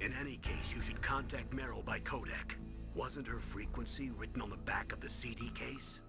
In any case, you should contact Meryl by codec. Wasn't her frequency written on the back of the CD case?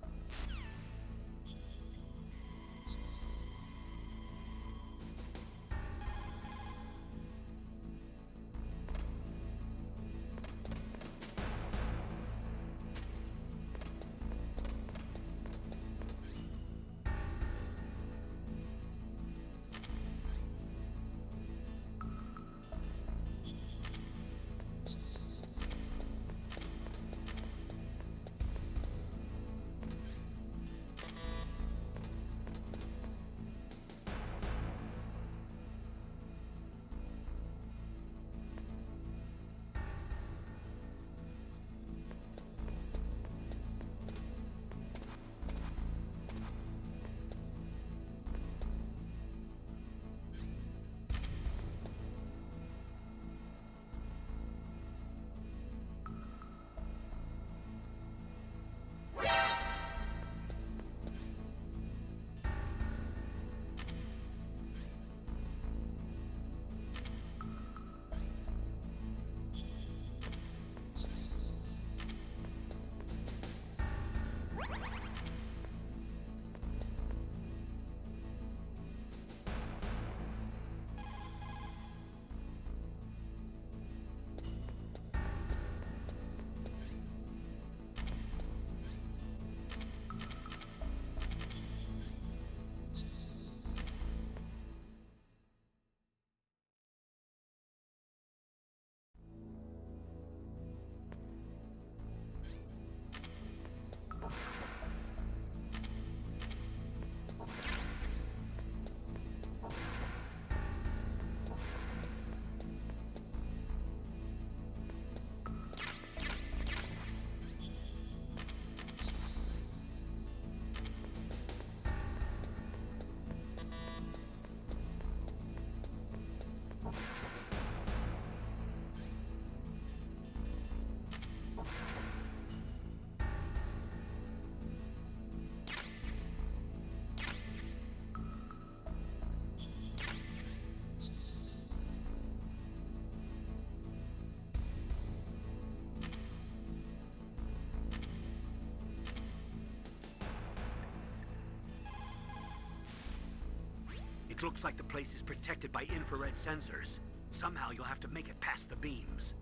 It looks like the place is protected by infrared sensors. Somehow you'll have to make it past the beams.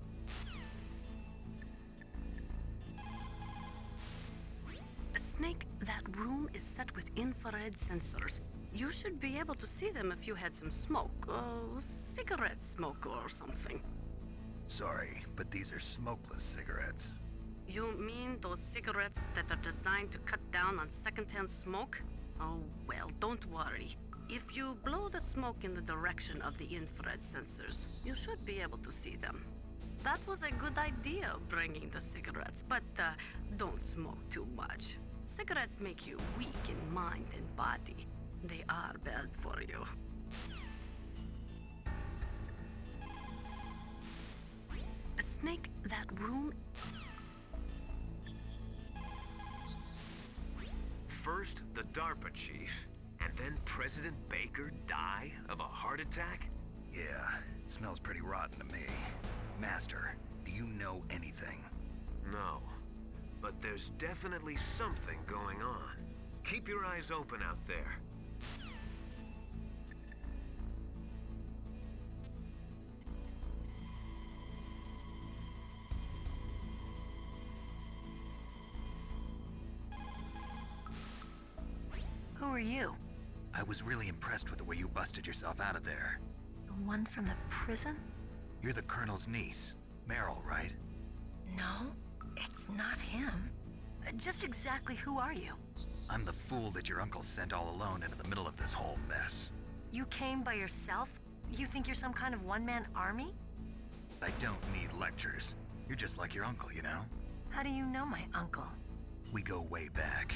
Snake, that room is set with infrared sensors. You should be able to see them if you had some smoke. Cigarette smoke or something. Sorry, but these are smokeless cigarettes. You mean those cigarettes that are designed to cut down on secondhand smoke? Oh, well, don't worry. If you blow the smoke in the direction of the infrared sensors, you should be able to see them. That was a good idea, bringing the cigarettes, but don't smoke too much. Cigarettes make you weak in mind and body. They are bad for you. Snake, that room... First, the DARPA chief, and then President Baker die of a heart attack? Yeah, smells pretty rotten to me. Master, do you know anything? No, but there's definitely something going on. Keep your eyes open out there. Who are you? I was really impressed with the way you busted yourself out of there. The one from the prison? You're the Colonel's niece, Meryl, right? No, it's not him. Just exactly who are you? I'm the fool that your uncle sent all alone into the middle of this whole mess. You came by yourself? You think you're some kind of one-man army? I don't need lectures. You're just like your uncle, you know? How do you know my uncle? We go way back.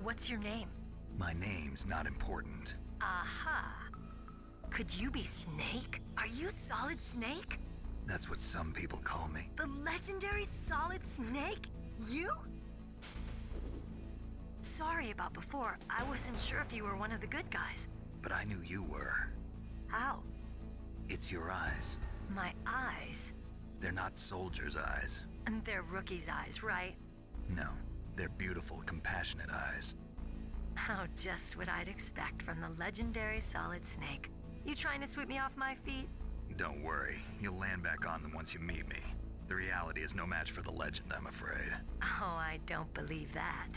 What's your name? My name's not important. Aha. Could you be Snake? Are you Solid Snake? That's what some people call me. The legendary Solid Snake? You? Sorry about before. I wasn't sure if you were one of the good guys. But I knew you were. How? It's your eyes. My eyes? They're not soldiers' eyes. And they're rookies' eyes, right? No, they're beautiful, compassionate eyes. Oh, just what I'd expect from the legendary Solid Snake. You trying to sweep me off my feet? Don't worry, you'll land back on them once you meet me. The reality is no match for the legend, I'm afraid. Oh, I don't believe that.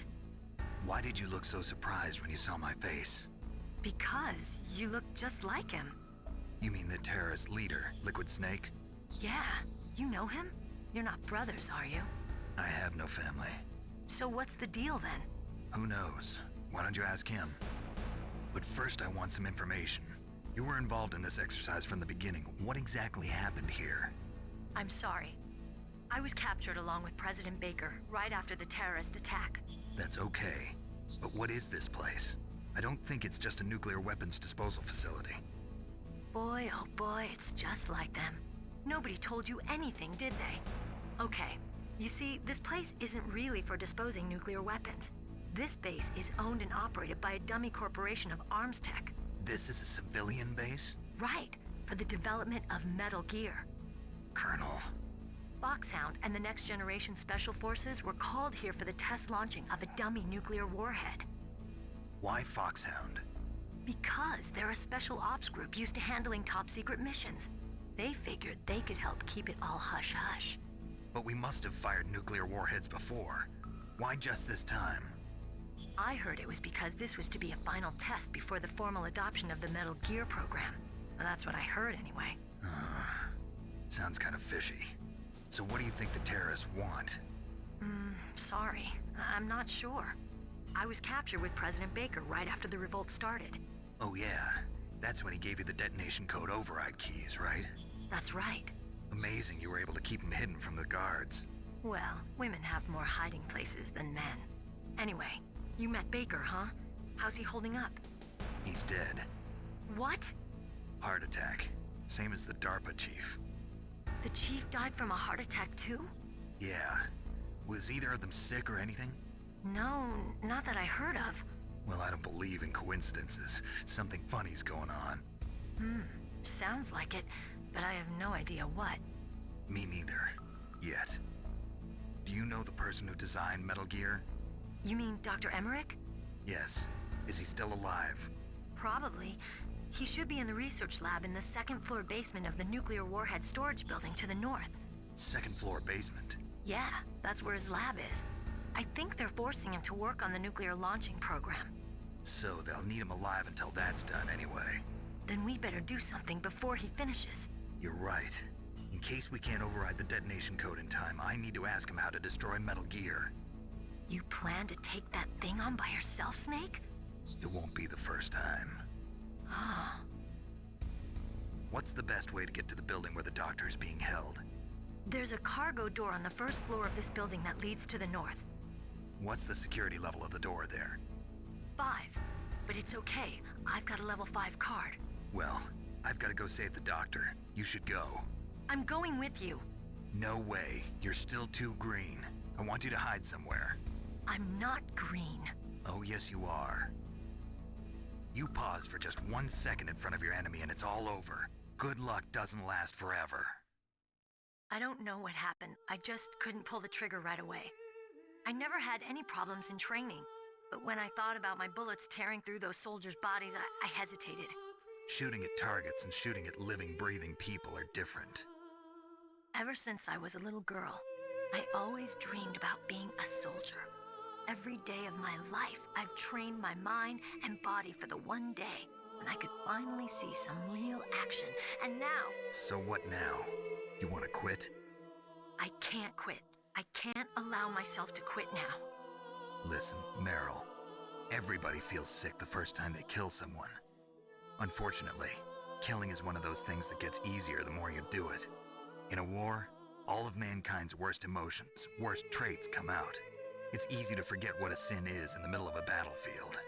Why did you look so surprised when you saw my face? Because you look just like him. You mean the terrorist leader, Liquid Snake? Yeah, you know him? You're not brothers, are you? I have no family. So what's the deal then? Who knows? Why don't you ask him? But first I want some information. You were involved in this exercise from the beginning. What exactly happened here? I'm sorry. I was captured along with President Baker right after the terrorist attack. That's okay. But what is this place? I don't think it's just a nuclear weapons disposal facility. Boy, oh boy, it's just like them. Nobody told you anything, did they? Okay, you see, this place isn't really for disposing nuclear weapons. This base is owned and operated by a dummy corporation of arms tech. This is a civilian base? Right, for the development of Metal Gear. Colonel. Foxhound and the Next Generation Special Forces were called here for the test launching of a dummy nuclear warhead. Why Foxhound? Because they're a special ops group used to handling top-secret missions. They figured they could help keep it all hush-hush. But we must have fired nuclear warheads before. Why just this time? I heard it was because this was to be a final test before the formal adoption of the Metal Gear program. Well, that's what I heard anyway. Sounds kind of fishy. So what do you think the terrorists want? Sorry. I'm not sure. I was captured with President Baker right after the revolt started. Oh yeah, that's when he gave you the detonation code override keys, right? That's right. Amazing you were able to keep him hidden from the guards. Well, women have more hiding places than men. Anyway, you met Baker, huh? How's he holding up? He's dead. What? Heart attack. Same as the DARPA chief. The chief died from a heart attack too? Yeah. Was either of them sick or anything? No, not that I heard of. Well, I don't believe in coincidences. Something funny's going on. Sounds like it, but I have no idea what. Me neither. Yet. Do you know the person who designed Metal Gear? You mean Dr. Emmerich? Yes. Is he still alive? Probably. He should be in the research lab in the second-floor basement of the nuclear warhead storage building to the north. Second floor basement. Yeah, that's where his lab is. I think they're forcing him to work on the nuclear launching program. So they'll need him alive until that's done anyway. Then we better do something before he finishes. You're right. In case we can't override the detonation code in time, I need to ask him how to destroy Metal Gear. You plan to take that thing on by yourself, Snake? It won't be the first time. What's the best way to get to the building where the doctor is being held? There's a cargo door on the first floor of this building that leads to the north. What's the security level of the door there? 5. But it's okay. I've got a level 5 card. Well, I've got to go save the doctor. You should go. I'm going with you. No way. You're still too green. I want you to hide somewhere. I'm not green. Oh, yes, you are. You pause for just 1 second in front of your enemy and it's all over. Good luck doesn't last forever. I don't know what happened. I just couldn't pull the trigger right away. I never had any problems in training, but when I thought about my bullets tearing through those soldiers' bodies, I hesitated. Shooting at targets and shooting at living, breathing people are different. Ever since I was a little girl, I always dreamed about being a soldier. Every day of my life, I've trained my mind and body for the one day when I could finally see some real action, and now... So what now? You want to quit? I can't quit. I can't allow myself to quit now. Listen, Meryl. Everybody feels sick the first time they kill someone. Unfortunately, killing is one of those things that gets easier the more you do it. In a war, all of mankind's worst emotions, worst traits come out. It's easy to forget what a sin is in the middle of a battlefield.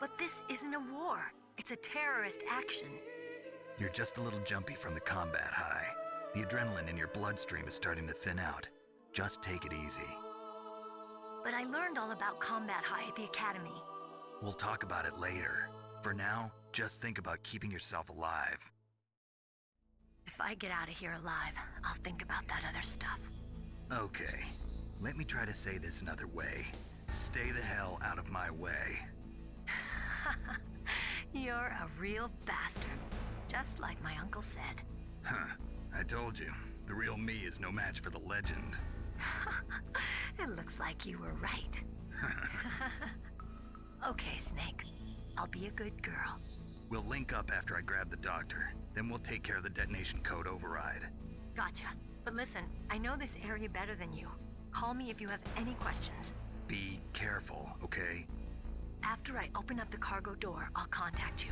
But this isn't a war. It's a terrorist action. You're just a little jumpy from the combat high. The adrenaline in your bloodstream is starting to thin out. Just take it easy. But I learned all about combat high at the academy. We'll talk about it later. For now, just think about keeping yourself alive. If I get out of here alive, I'll think about that other stuff. Okay, let me try to say this another way. Stay the hell out of my way. You're a real bastard. Just like my uncle said. Huh, I told you. The real me is no match for the legend. It looks like you were right. Okay, Snake. I'll be a good girl. We'll link up after I grab the doctor. Then we'll take care of the detonation code override. Gotcha. But listen, I know this area better than you. Call me if you have any questions. Be careful, okay? After I open up the cargo door, I'll contact you.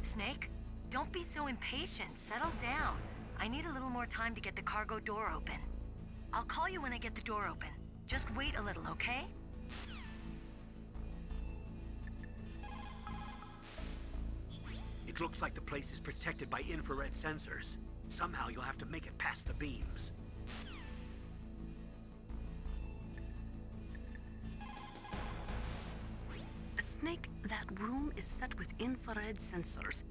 Snake, don't be so impatient. Settle down. I need a little more time to get the cargo door open. I'll call you when I get the door open. Just wait a little, okay? It looks like the place is protected by infrared sensors. Somehow you'll have to make it past the beams. Snake, that room is set with infrared sensors.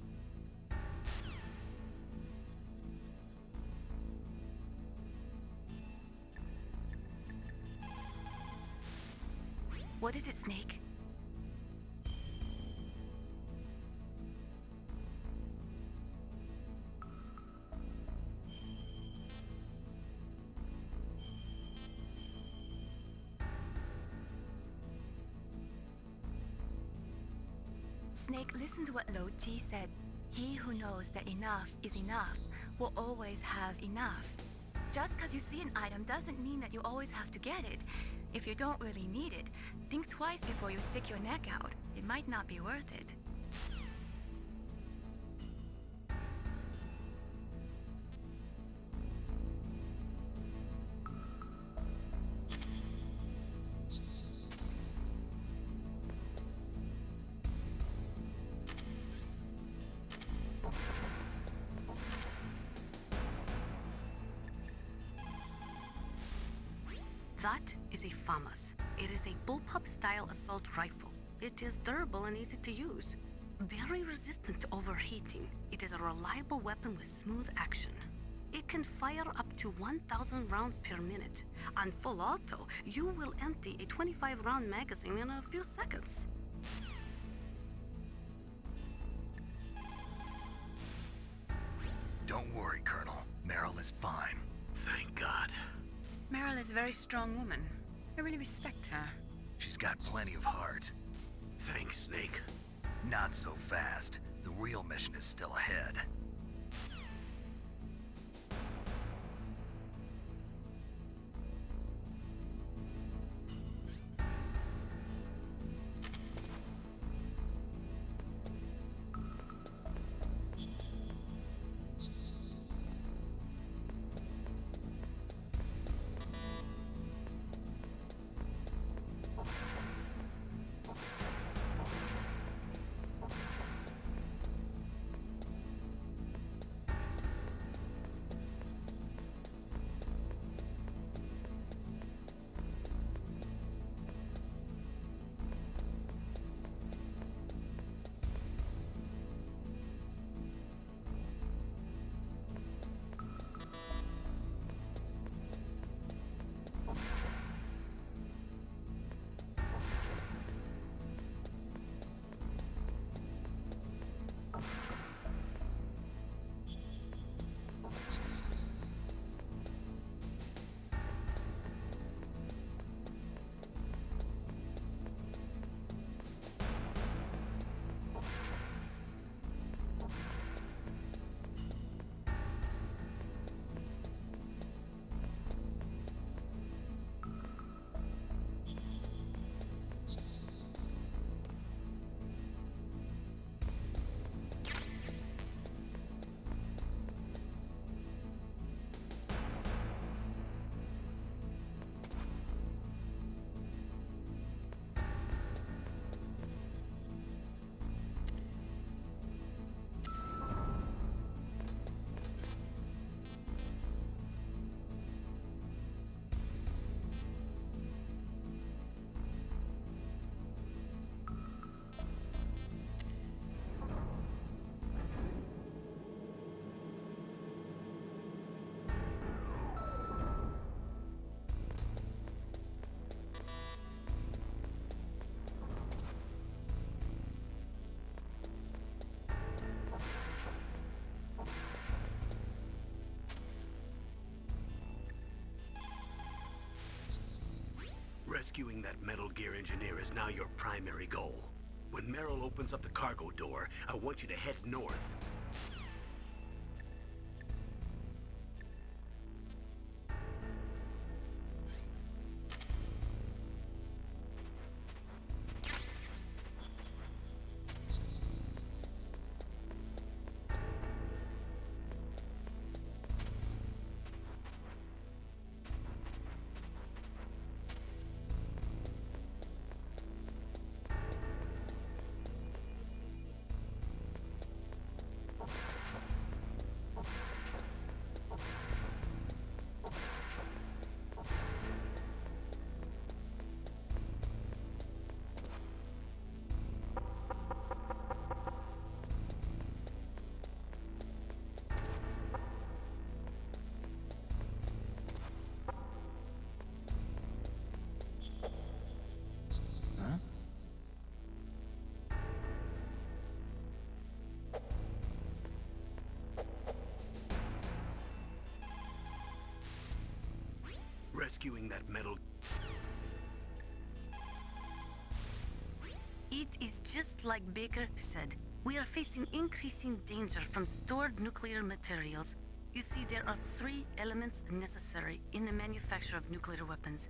What is it, Snake? Snake, listen to what Lo Ji said. He who knows that enough is enough will always have enough. Just because you see an item doesn't mean that you always have to get it. If you don't really need it, think twice before you stick your neck out. It might not be worth it. That is a FAMAS. It is a bullpup-style assault rifle. It is durable and easy to use. Very resistant to overheating. It is a reliable weapon with smooth action. It can fire up to 1,000 rounds per minute. On full auto, you will empty a 25-round magazine in a few seconds. Don't worry, Colonel. Meryl is fine. Thank God. Meryl is a very strong woman. I really respect her. She's got plenty of heart. Thanks, Snake. Not so fast. The real mission is still ahead. Rescuing that Metal Gear engineer is now your primary goal. When Meryl opens up the cargo door, I want you to head north. Rescuing that metal... It is just like Baker said. We are facing increasing danger from stored nuclear materials. You see, there are 3 elements necessary in the manufacture of nuclear weapons: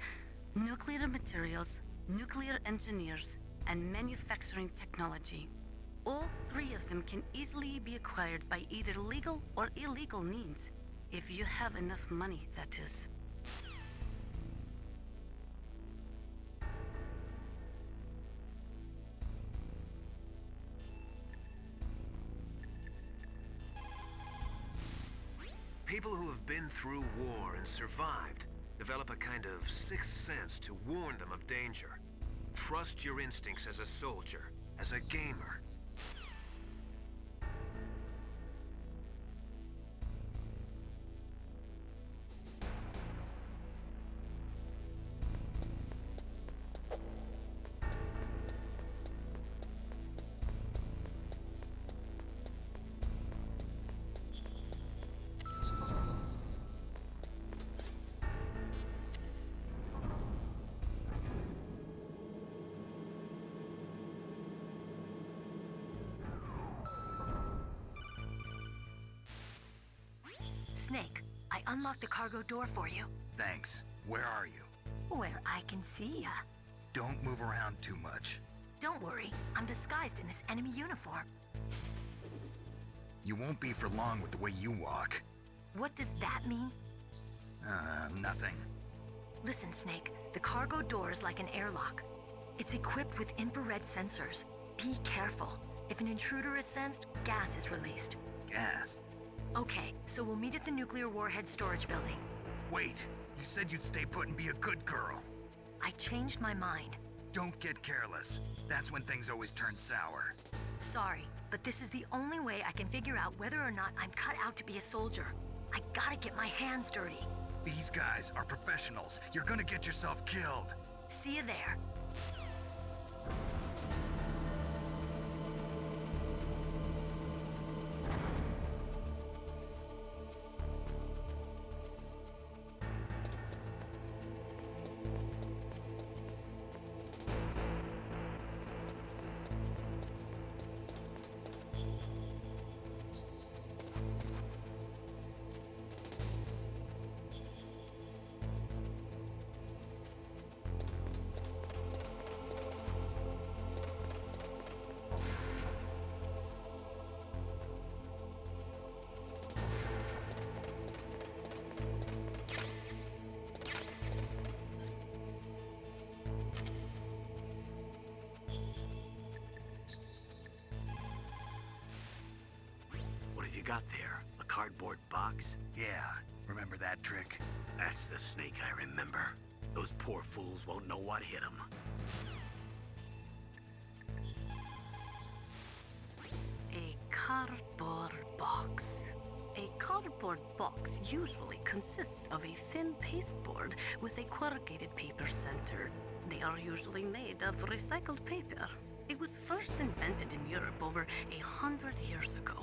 nuclear materials, nuclear engineers, and manufacturing technology. All 3 of them can easily be acquired by either legal or illegal means. If you have enough money, that is. People who have been through war and survived develop a kind of sixth sense to warn them of danger. Trust your instincts as a soldier, as a gamer. Snake, I unlocked the cargo door for you. Thanks. Where are you? Where I can see ya. Don't move around too much. Don't worry, I'm disguised in this enemy uniform. You won't be for long with the way you walk. What does that mean? Nothing. Listen, Snake, the cargo door is like an airlock. It's equipped with infrared sensors. Be careful. If an intruder is sensed, gas is released. Gas? Okay, so we'll meet at the nuclear warhead storage building. Wait, you said you'd stay put and be a good girl. I changed my mind. Don't get careless. That's when things always turn sour. Sorry, but this is the only way I can figure out whether or not I'm cut out to be a soldier. I gotta get my hands dirty. These guys are professionals. You're gonna get yourself killed. See you there. What have you got there? A cardboard box? Yeah, remember that trick? That's the Snake I remember. Those poor fools won't know what hit them. A cardboard box. A cardboard box usually consists of a thin pasteboard with a corrugated paper center. They are usually made of recycled paper. It was first invented in Europe over 100 years ago.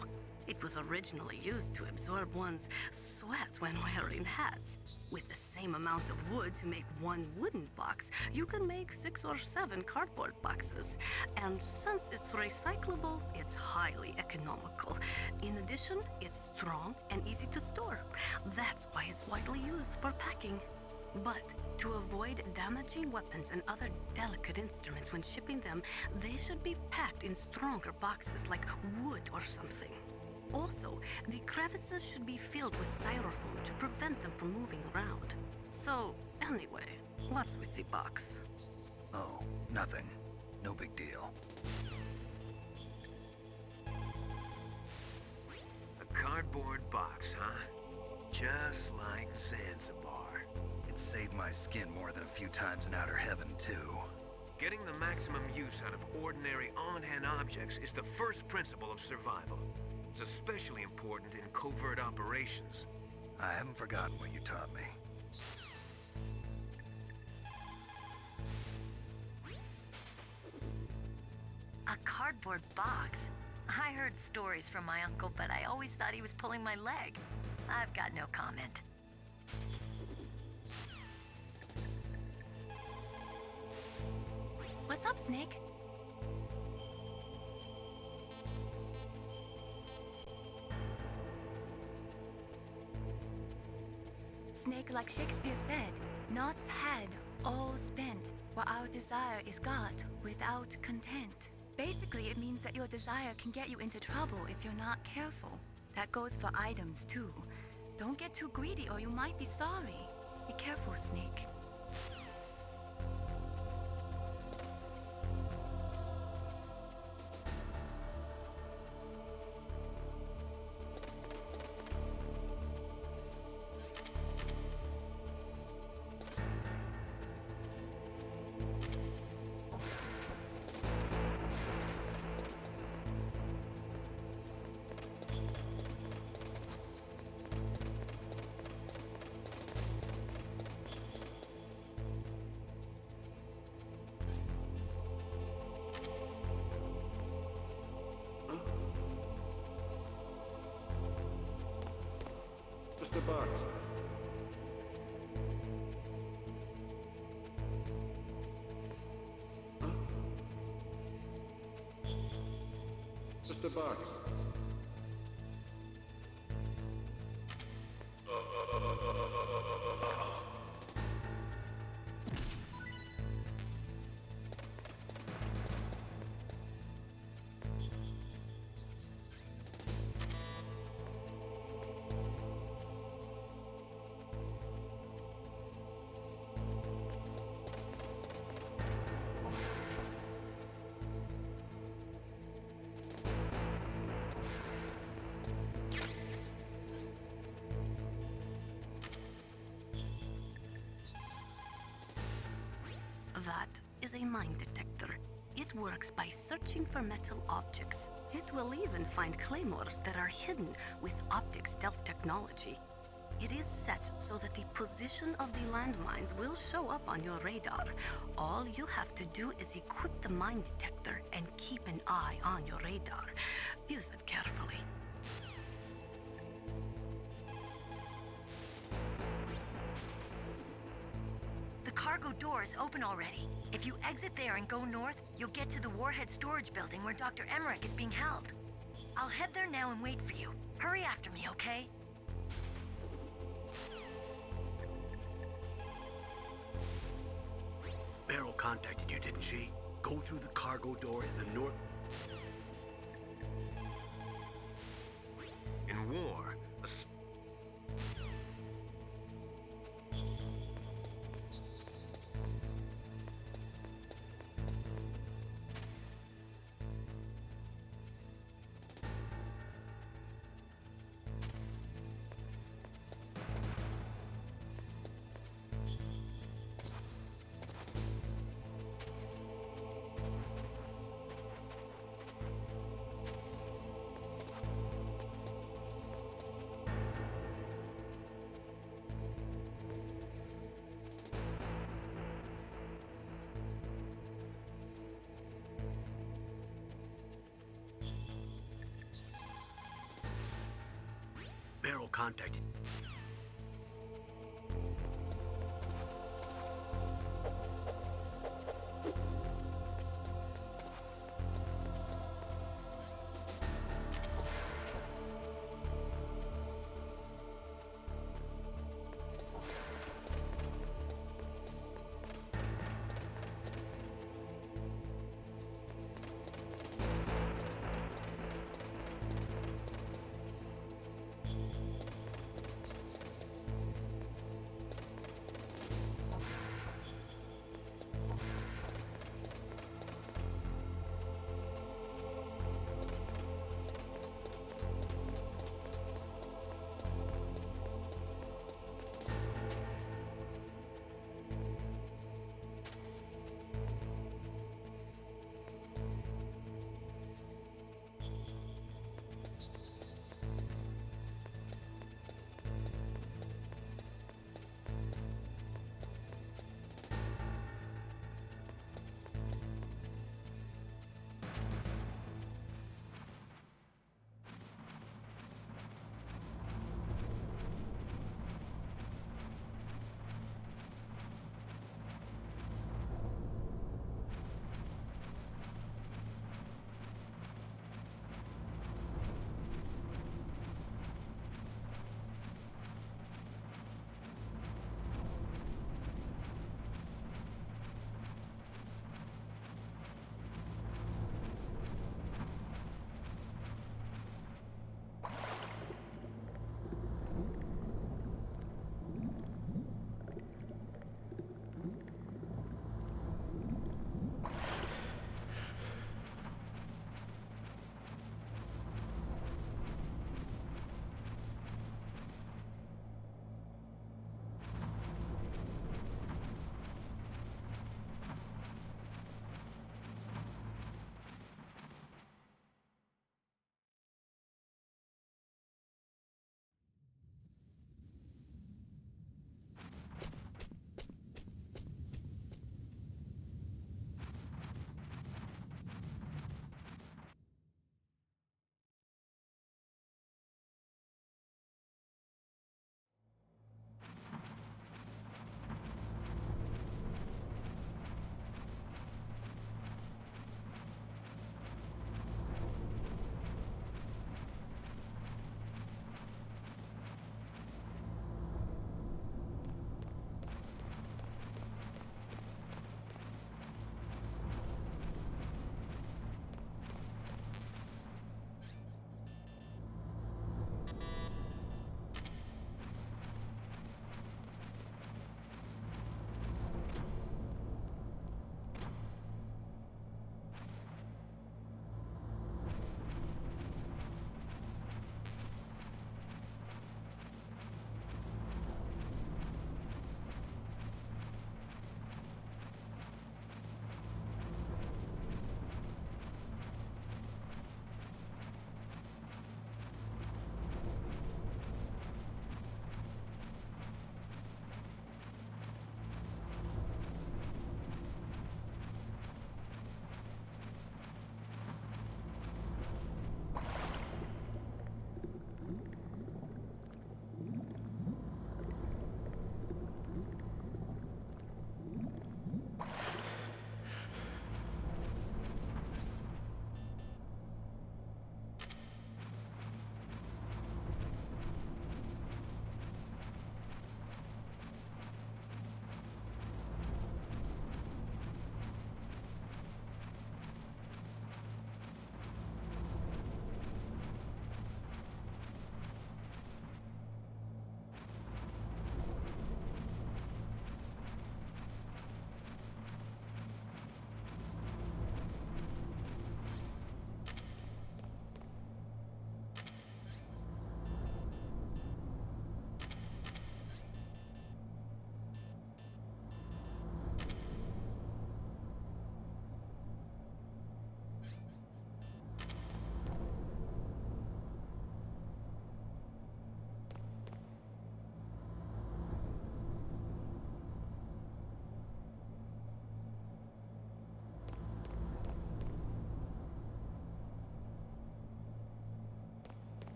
It was originally used to absorb one's sweat when wearing hats. With the same amount of wood to make one wooden box, you can make 6 or 7 cardboard boxes. And since it's recyclable, it's highly economical. In addition, it's strong and easy to store. That's why it's widely used for packing. But to avoid damaging weapons and other delicate instruments when shipping them, they should be packed in stronger boxes like wood or something. Also, the crevices should be filled with styrofoam to prevent them from moving around. So, anyway, what's with the box? Oh, nothing. No big deal. A cardboard box, huh? Just like Zanzibar. It saved my skin more than a few times in outer heaven, too. Getting the maximum use out of ordinary on-hand objects is the first principle of survival. It's especially important in covert operations. I haven't forgotten what you taught me. A cardboard box? I heard stories from my uncle, but I always thought he was pulling my leg. I've got no comment. What's up, Snake? Snake, like Shakespeare said, knots had all spent, while our desire is got without content. Basically, it means that your desire can get you into trouble if you're not careful. That goes for items too. Don't get too greedy or you might be sorry. Be careful, Snake. Just a box. Huh? Just a box. That is a mine detector. It works by searching for metal objects. It will even find claymores that are hidden with optic stealth technology. It is set so that the position of the landmines will show up on your radar. All you have to do is equip the mine detector and keep an eye on your radar. Use it carefully. The cargo door is open already. If you exit there and go north, you'll get to the Warhead storage building where Dr. Emmerich is being held. I'll head there now and wait for you. Hurry after me, okay? Beryl contacted you, didn't she? Go through the cargo door in the north. In war, Beryl contacted.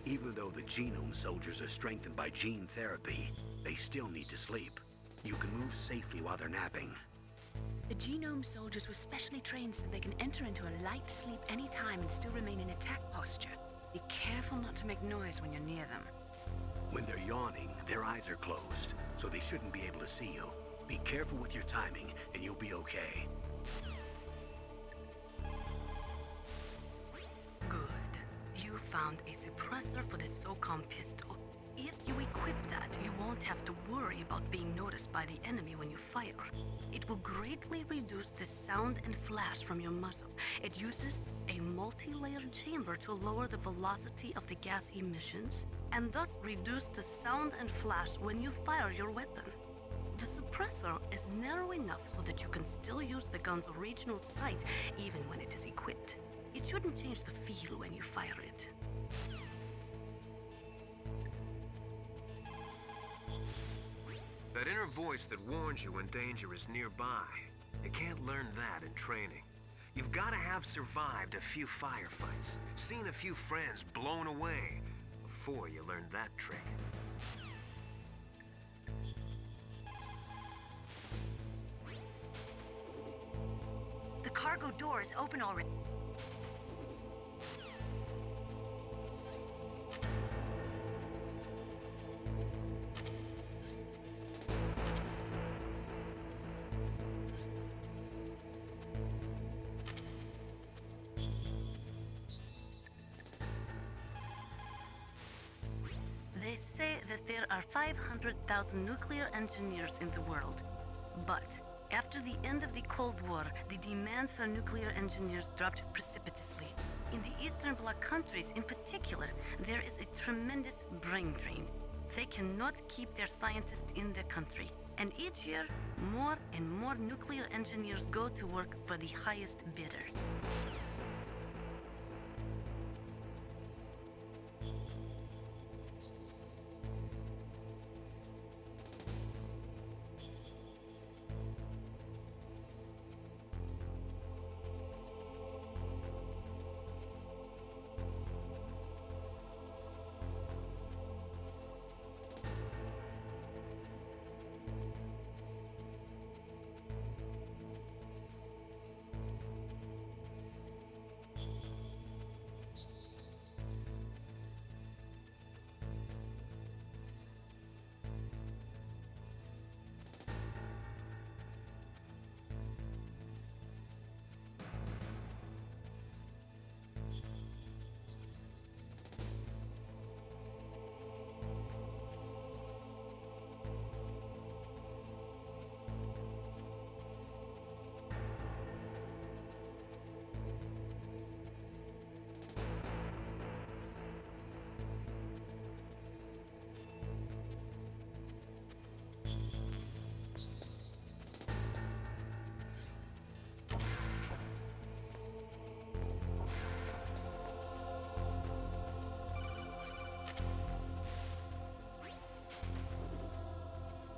Even though the genome soldiers are strengthened by gene therapy, they still need to sleep. You can move safely while they're napping. The genome soldiers were specially trained so they can enter into a light sleep anytime and still remain in attack posture. Be careful not to make noise when you're near them. When they're yawning, their eyes are closed, so they shouldn't be able to see you. Be careful with your timing, and you'll be okay. Good. You found a suppressor for the SOCOM pistol. If you equip that, you won't have to worry about being noticed by the enemy when you fire. It will greatly reduce the sound and flash from your muzzle. It uses a multi-layered chamber to lower the velocity of the gas emissions, and thus reduce the sound and flash when you fire your weapon. The suppressor is narrow enough so that you can still use the gun's original sight even when it is equipped. It shouldn't change the feel when you fire it. That inner voice that warns you when danger is nearby. You can't learn that in training. You've got to have survived a few firefights, seen a few friends blown away, before you learn that trick. The cargo door is open already. They say that there are 500,000 nuclear engineers in the world. But after the end of the Cold War, the demand for nuclear engineers dropped precipitously. In the Eastern Bloc countries in particular, there is a tremendous brain drain. They cannot keep their scientists in their country. And each year, more and more nuclear engineers go to work for the highest bidder.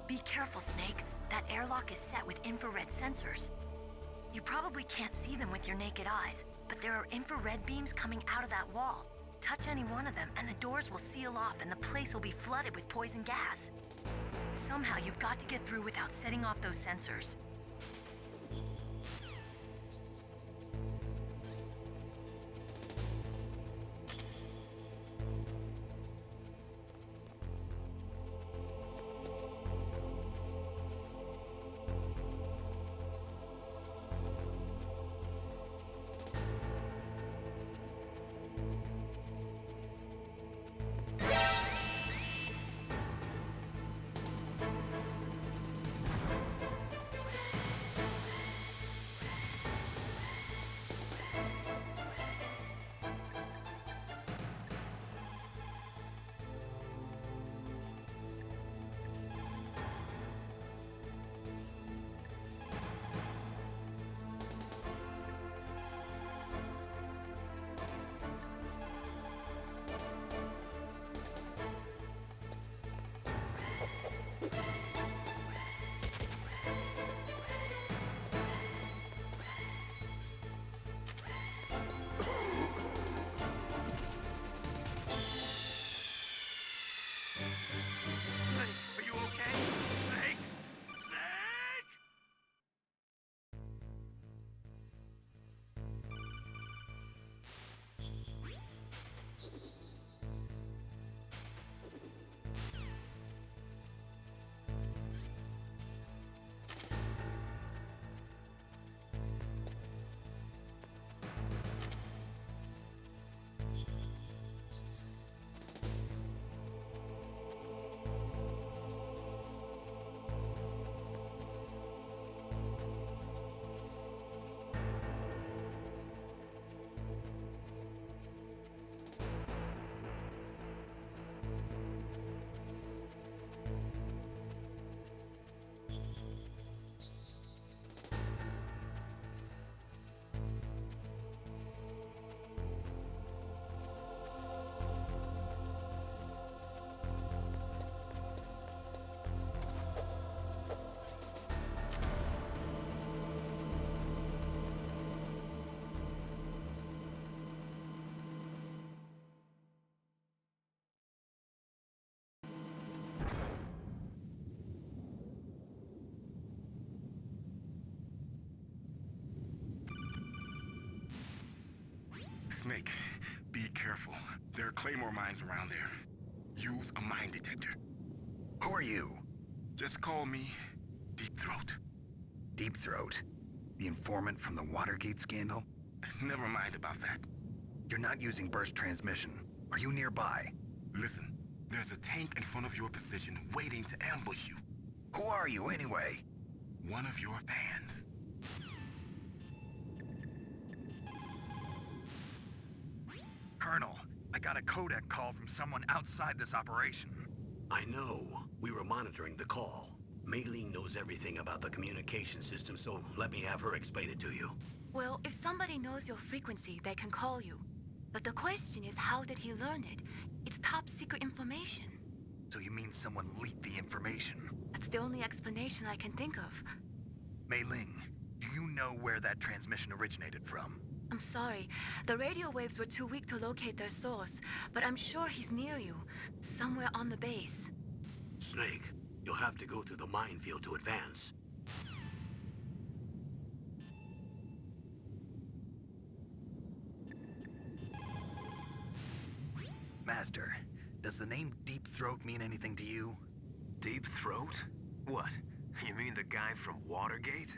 Be careful, Snake. That airlock is set with infrared sensors. You probably can't see them with your naked eyes, but there are infrared beams coming out of that wall. Touch any one of them and the doors will seal off and the place will be flooded with poison gas. Somehow you've got to get through without setting off those sensors. careful. There are Claymore mines around there. Use a mine detector. Who are you? Just call me Deep Throat. Deep Throat? The informant from the Watergate scandal? Never mind about that. You're not using burst transmission. Are you nearby? Listen, there's a tank in front of your position waiting to ambush you. Who are you anyway? One of your fans. Colonel, I got a codec call from someone outside this operation. I know. We were monitoring the call. Mei Ling knows everything about the communication system, so let me have her explain it to you. Well, if somebody knows your frequency, they can call you. But the question is, how did he learn it? It's top secret information. So you mean someone leaked the information? That's the only explanation I can think of. Mei Ling, do you know where that transmission originated from? I'm sorry. The radio waves were too weak to locate their source, but I'm sure he's near you, somewhere on the base. Snake, you'll have to go through the minefield to advance. Master, does the name Deep Throat mean anything to you? Deep Throat? What? You mean the guy from Watergate?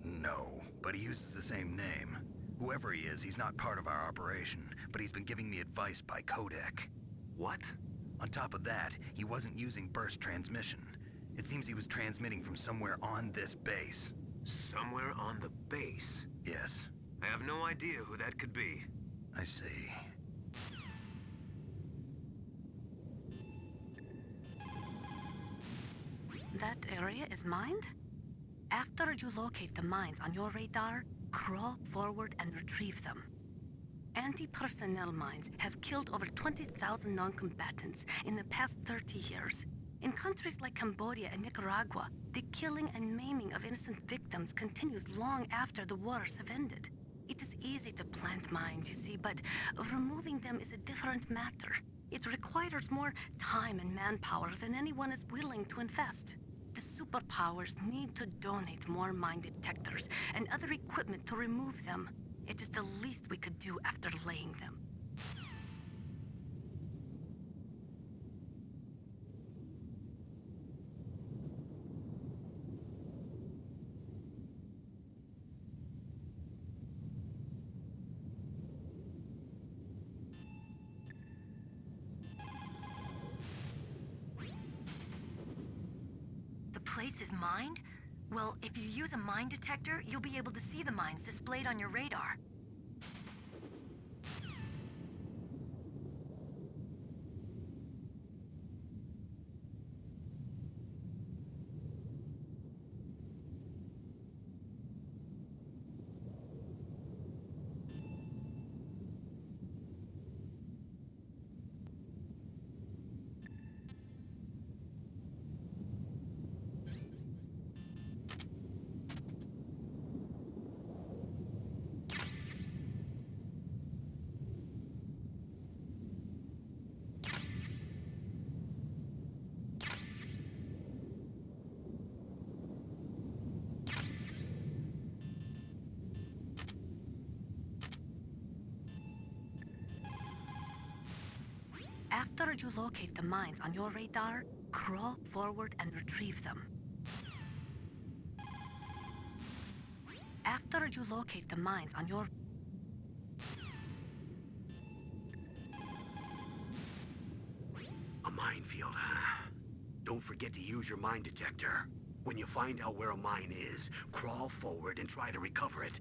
No, but he uses the same name. Whoever he is, he's not part of our operation, but he's been giving me advice by codec. What? On top of that, he wasn't using burst transmission. It seems he was transmitting from somewhere on this base. Somewhere on the base? Yes. I have no idea who that could be. I see. That area is mined? After you locate the mines on your radar, crawl forward and retrieve them. Anti-personnel mines have killed over 20,000 non-combatants in the past 30 years. In countries like Cambodia and Nicaragua, the killing and maiming of innocent victims continues long after the wars have ended. It is easy to plant mines, you see, but removing them is a different matter. It requires more time and manpower than anyone is willing to invest. The superpowers need to donate more mine detectors and other equipment to remove them. It is the least we could do after laying them. The place is mined? Well, if you use a mine detector, you'll be able to see the mines displayed on your radar. After you locate the mines on your radar, crawl forward and retrieve them. After you locate the mines on your... A minefield, huh? Don't forget to use your mine detector. When you find out where a mine is, crawl forward and try to recover it.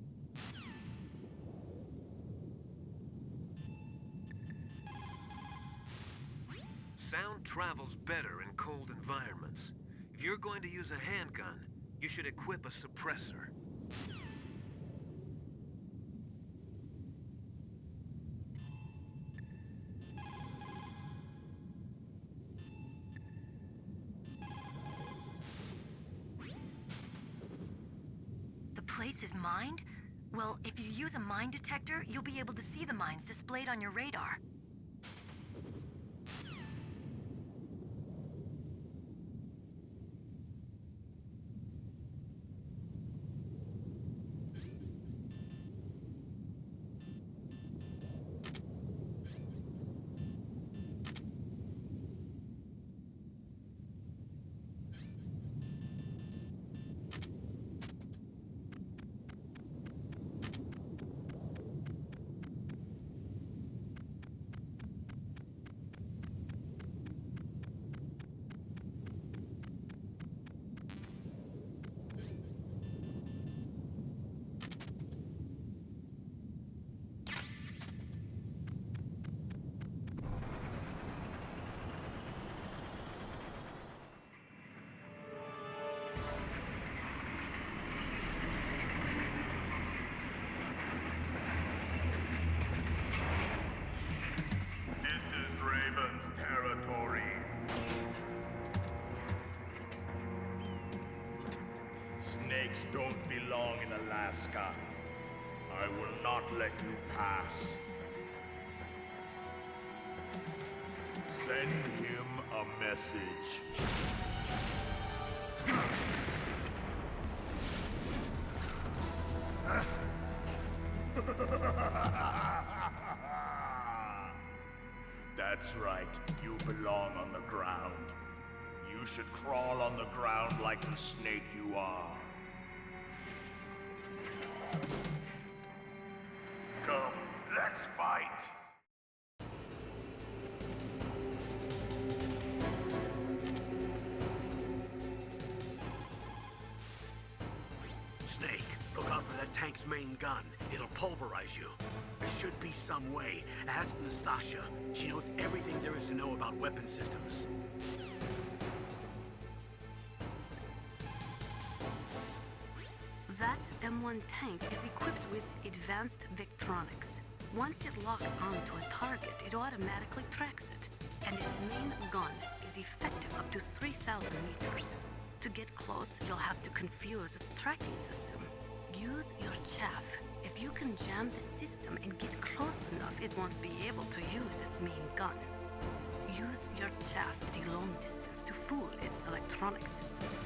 Sound travels better in cold environments. If you're going to use a handgun, you should equip a suppressor. The place is mined? Well, if you use a mine detector, you'll be able to see the mines displayed on your radar. snakes don't belong in Alaska. I will not let you pass. Send him a message. That's right, you belong on the ground. You should crawl on the ground like the snake you are. Come, let's fight! Snake, look out for that tank's main gun. It'll pulverize you. There should be some way. Ask Nastasha. She knows everything there is to know about weapon systems. That M1 tank is equipped with advanced Victronics. Once it locks onto a target, it automatically tracks it, and its main gun is effective up to 3,000 meters. To get close, you'll have to confuse its tracking system. Use your chaff. If you can jam the system and get close enough, it won't be able to use its main gun. Use your chaff at a long distance to fool its electronic systems.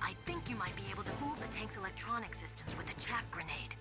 I think you might be able to fool the tank's electronic systems with a chaff grenade.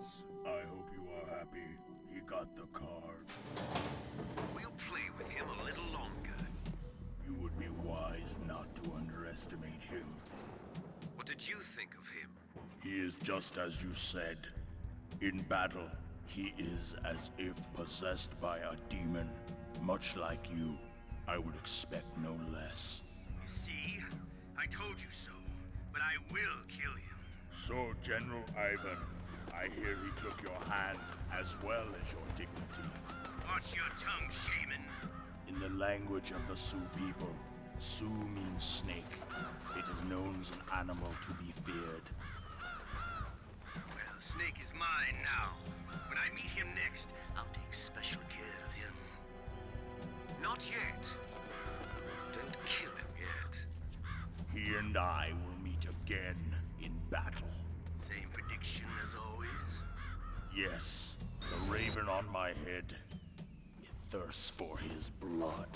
Boss, I hope you are happy. He got the card. We'll play with him a little longer. You would be wise not to underestimate him. What did you think of him? He is just as you said. In battle, he is as if possessed by a demon. Much like you, I would expect no less. See? I told you so. But I will kill him. So, General Ivan, I hear he took your hand as well as your dignity. Watch your tongue, shaman. In the language of the Sioux people, Sioux means snake. It is known as an animal to be feared. Well, Snake is mine now. When I meet him next, I'll take special care of him. Not yet. Don't kill him yet. He and I will meet again in battle. Same prediction as always? Yes, the raven on my head. It thirsts for his blood.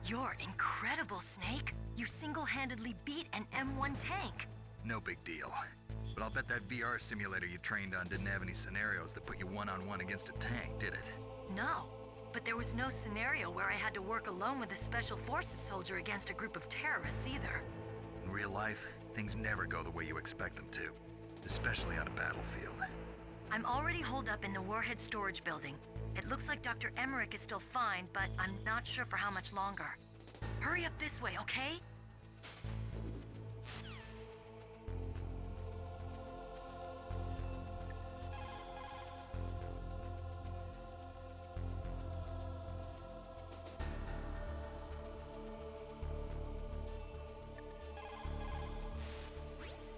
You're incredible, Snake. You single-handedly beat an M1 tank. No big deal. But I'll bet that VR simulator you trained on didn't have any scenarios that put you one-on-one against a tank, did it? No, but there was no scenario where I had to work alone with a Special Forces soldier against a group of terrorists either. In real life, things never go the way you expect them to, especially on a battlefield. I'm already holed up in the Warhead storage building. It looks like Dr. Emmerich is still fine, but I'm not sure for how much longer. Hurry up this way, okay?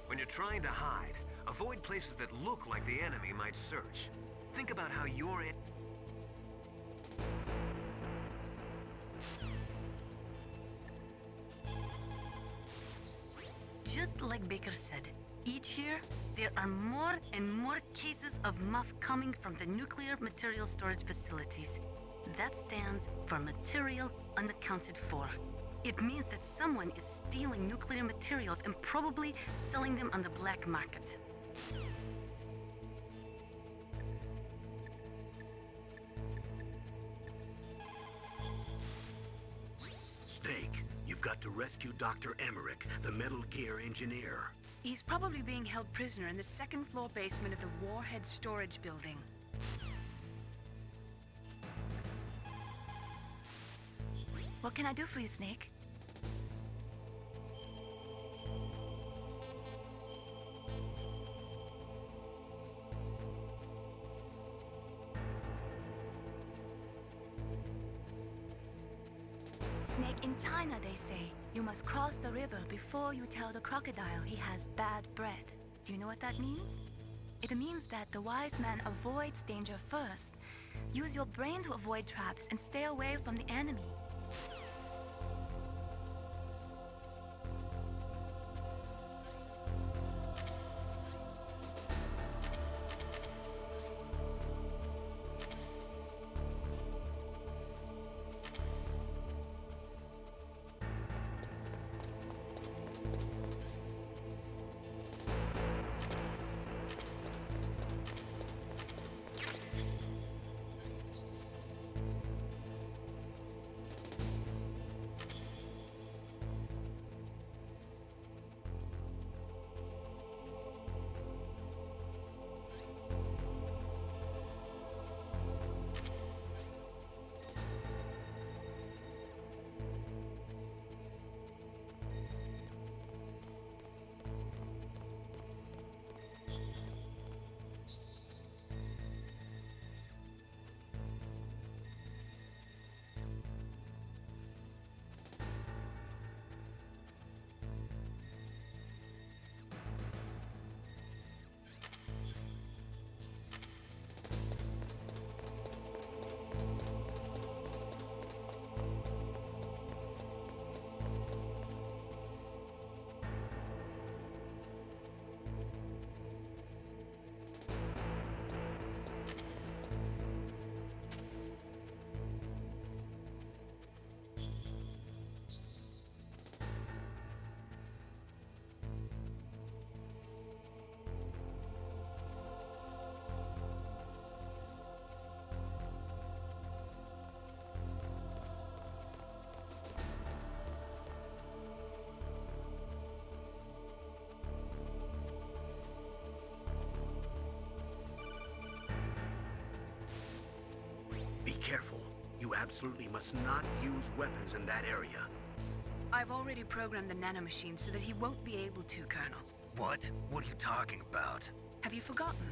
When you're trying to hide, avoid places that look like the enemy might search. Think about how you're in. Just like Baker said, each year there are more and more cases of muff coming from the nuclear material storage facilities. That stands for material unaccounted for. It means that someone is stealing nuclear materials and probably selling them on the black market. Snake, you've got to rescue Dr. Emmerich, the Metal Gear engineer. He's probably being held prisoner in the second-floor basement of the Warhead storage building. What can I do for you, Snake? Snake, in China they say, you must cross the river before you tell the crocodile he has bad bread. Do you know what that means? It means that the wise man avoids danger first. Use your brain to avoid traps and stay away from the enemy. You absolutely must not use weapons in that area. I've already programmed the nanomachine so that he won't be able to, Colonel. What? What are you talking about? Have you forgotten?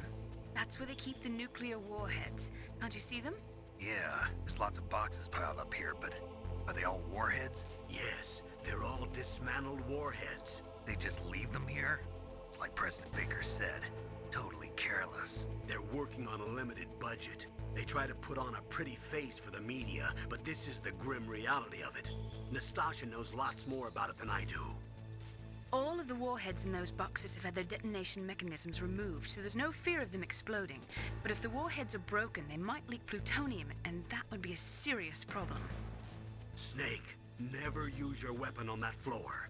That's where they keep the nuclear warheads. Can't you see them? Yeah, there's lots of boxes piled up here, but are they all warheads? Yes, they're all dismantled warheads. They just leave them here? It's like President Baker said, totally careless. They're working on a limited budget. They try to put on a pretty face for the media, but this is the grim reality of it. Nastasha knows lots more about it than I do. All of the warheads in those boxes have had their detonation mechanisms removed, so there's no fear of them exploding. But if the warheads are broken, they might leak plutonium, and that would be a serious problem. Snake, never use your weapon on that floor.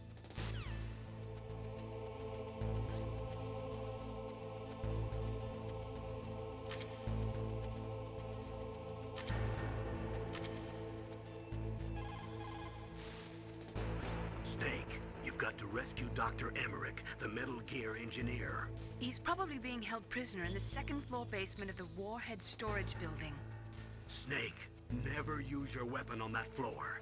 Snake, you've got to rescue Dr. Emmerich, the Metal Gear engineer. He's probably being held prisoner in the second-floor basement of the warhead storage building. Snake, never use your weapon on that floor.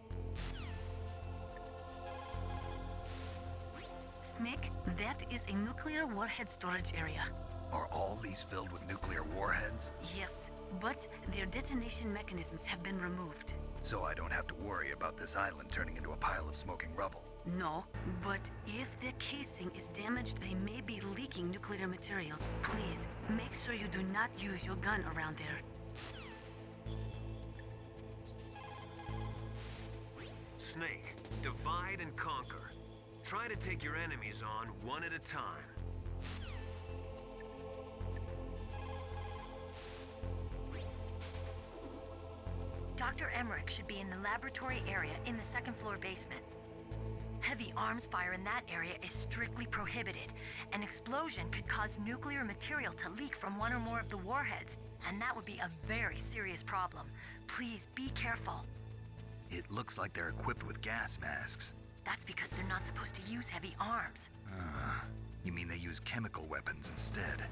Snake, that is a nuclear warhead storage area. Are all these filled with nuclear warheads? Yes, but their detonation mechanisms have been removed. So I don't have to worry about this island turning into a pile of smoking rubble. No, but if the casing is damaged, they may be leaking nuclear materials. Please, make sure you do not use your gun around there. Snake, divide and conquer. Try to take your enemies on one at a time. Dr. Emmerich should be in the laboratory area in the second-floor basement. Heavy arms fire in that area is strictly prohibited. An explosion could cause nuclear material to leak from one or more of the warheads, and that would be a very serious problem. Please be careful. It looks like they're equipped with gas masks. That's because they're not supposed to use heavy arms. You mean they use chemical weapons instead?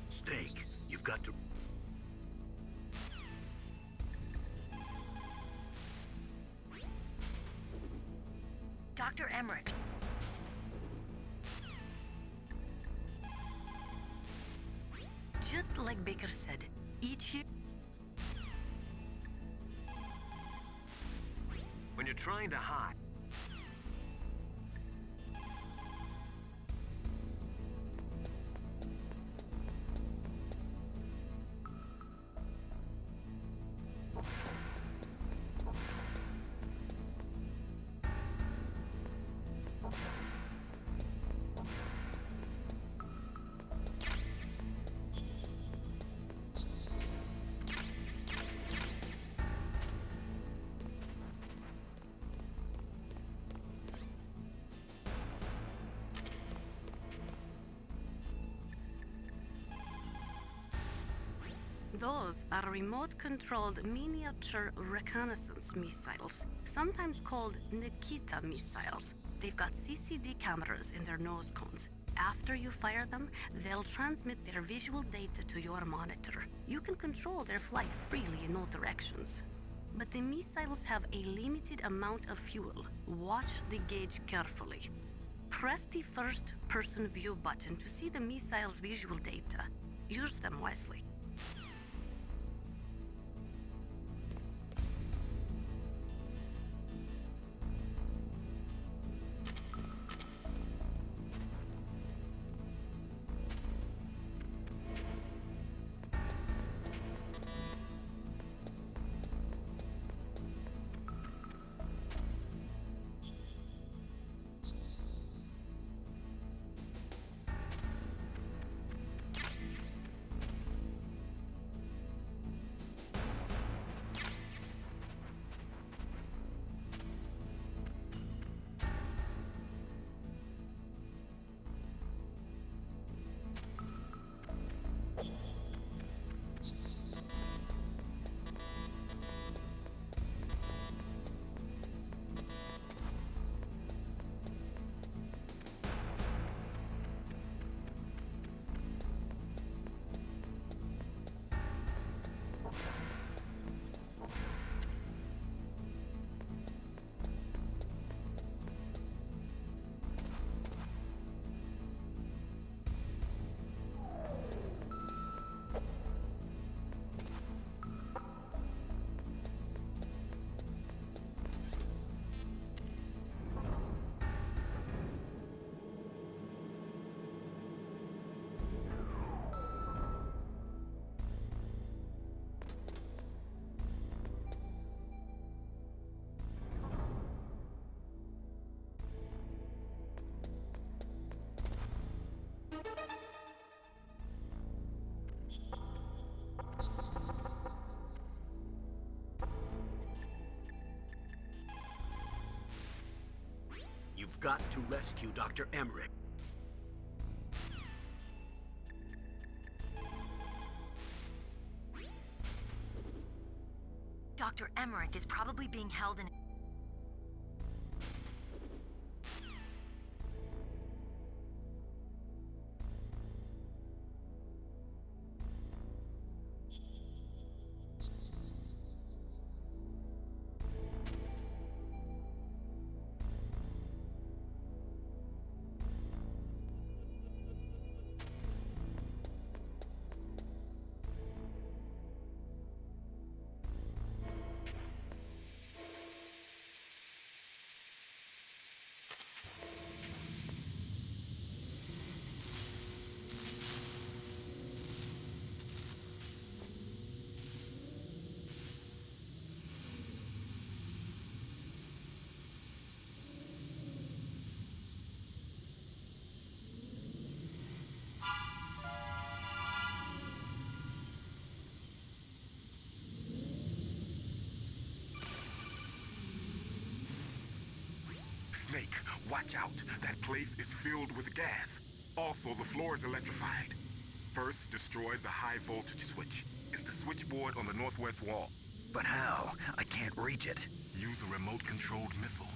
Snake, you've got to... Dr. Emmerich. Just like Baker said, each year... When you're trying to hide, Those are remote-controlled miniature reconnaissance missiles, sometimes called Nikita missiles. They've got CCD cameras in their nose cones. After you fire them, they'll transmit their visual data to your monitor. You can control their flight freely in all directions. But the missiles have a limited amount of fuel. Watch the gauge carefully. Press the first-person view button to see the missile's visual data. Use them wisely. You've got to rescue Dr. Emmerich. Dr. Emmerich is probably being held in... Snake, watch out. That place is filled with gas. Also, the floor is electrified. First, destroy the high voltage switch. It's the switchboard on the northwest wall. But how? I can't reach it. Use a remote-controlled missile.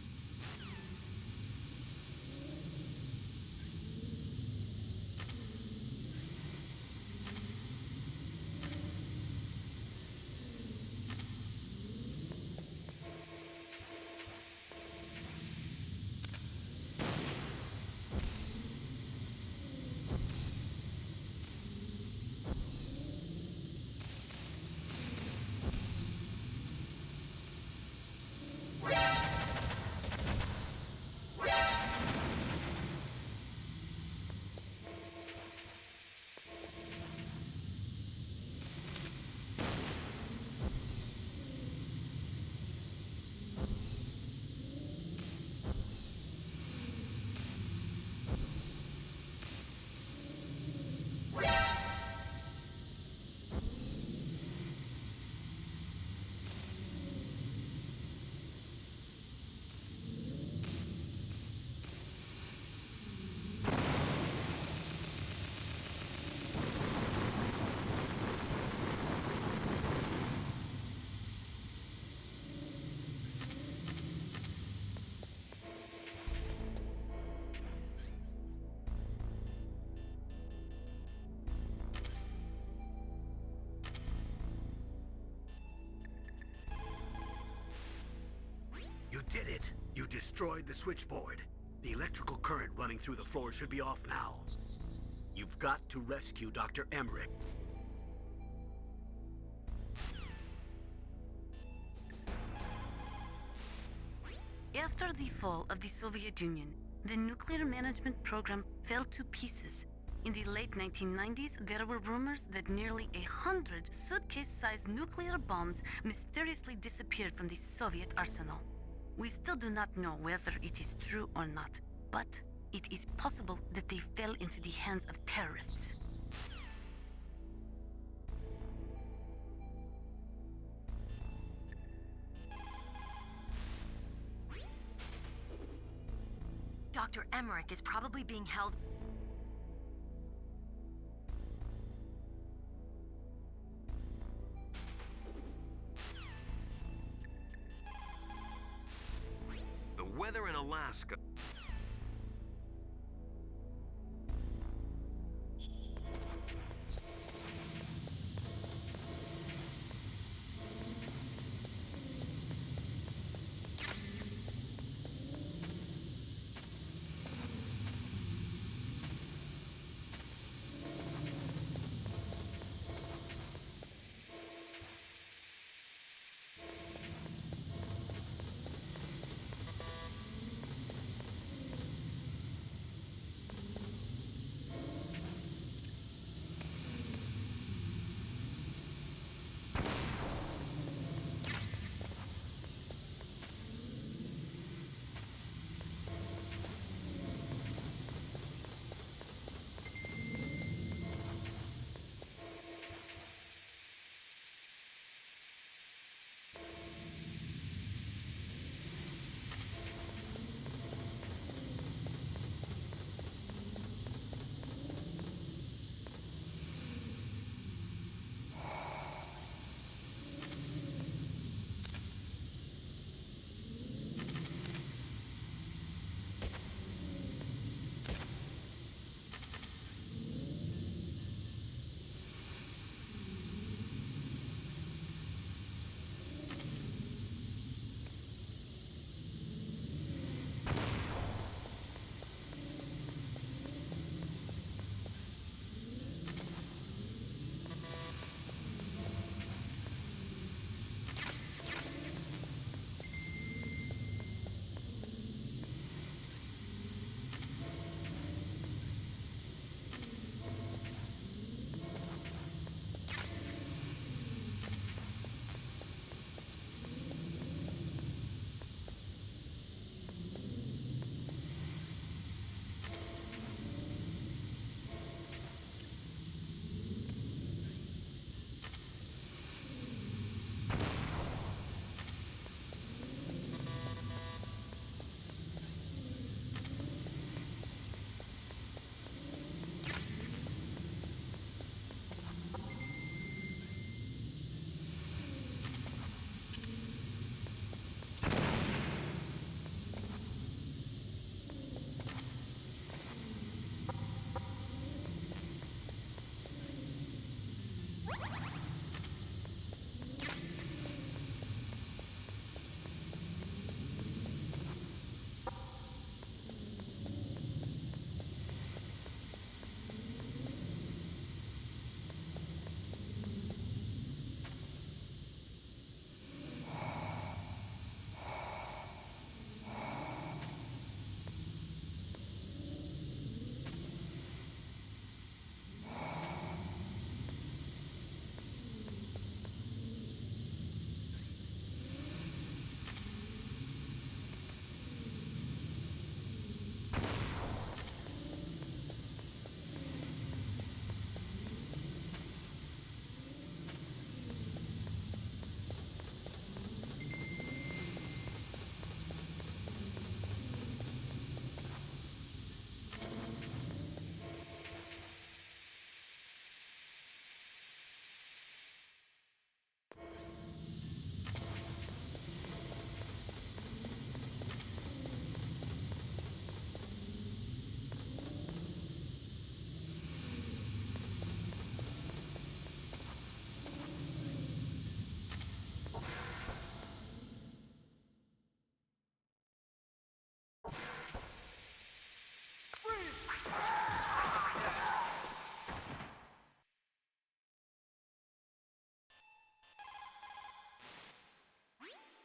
You did it! You destroyed the switchboard. The electrical current running through the floor should be off now. You've got to rescue Dr. Emmerich. After the fall of the Soviet Union, the nuclear management program fell to pieces. In the late 1990s, there were rumors that nearly 100 suitcase-sized nuclear bombs mysteriously disappeared from the Soviet arsenal. We still do not know whether it is true or not, but it is possible that they fell into the hands of terrorists. Dr. Emmerich is probably being held... The weather in Alaska...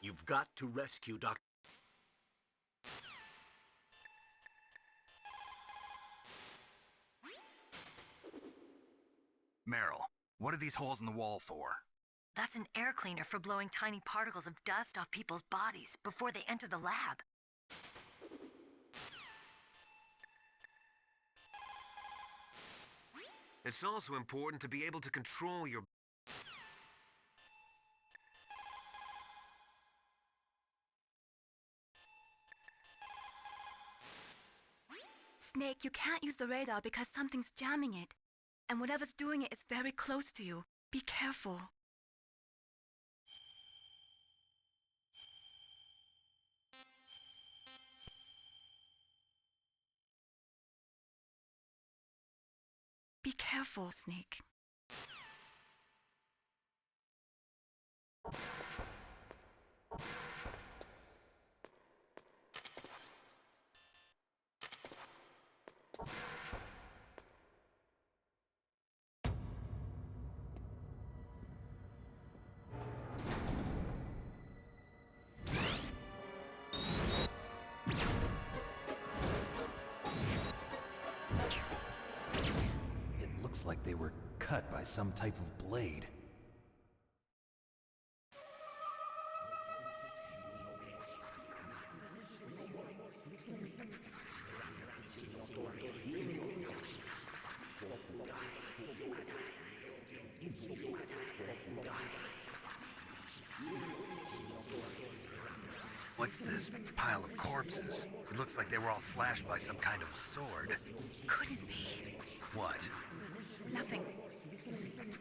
You've got to rescue Dr. Meryl, what are these holes in the wall for? That's an air cleaner for blowing tiny particles of dust off people's bodies before they enter the lab. It's also important to be able to control your... Snake, you can't use the radar because something's jamming it. And whatever's doing it is very close to you. Be careful. Be careful, Snake. It looks like they were cut by some type of blade. What's this pile of corpses? It looks like they were all slashed by some kind of sword. Couldn't be. What? Nothing.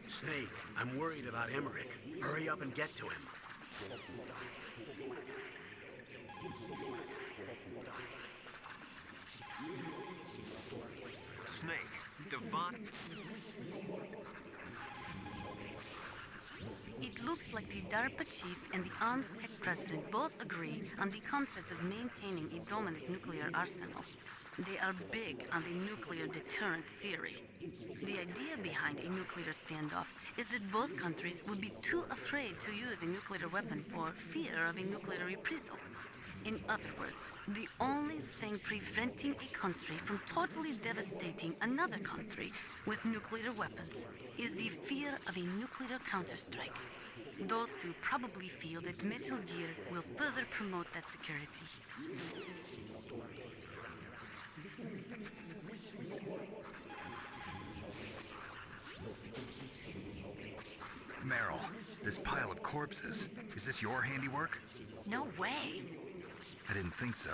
Snake, I'm worried about Emmerich. Hurry up and get to him. Snake, divine... It looks like the DARPA chief and the Arms Tech president both agree on the concept of maintaining a dominant nuclear arsenal. They are big on the nuclear deterrent theory. The idea behind a nuclear standoff is that both countries would be too afraid to use a nuclear weapon for fear of a nuclear reprisal. In other words, the only thing preventing a country from totally devastating another country with nuclear weapons is the fear of a nuclear counterstrike. Those two probably feel that Metal Gear will further promote that security. Meryl, this pile of corpses, is this your handiwork? No way. I didn't think so.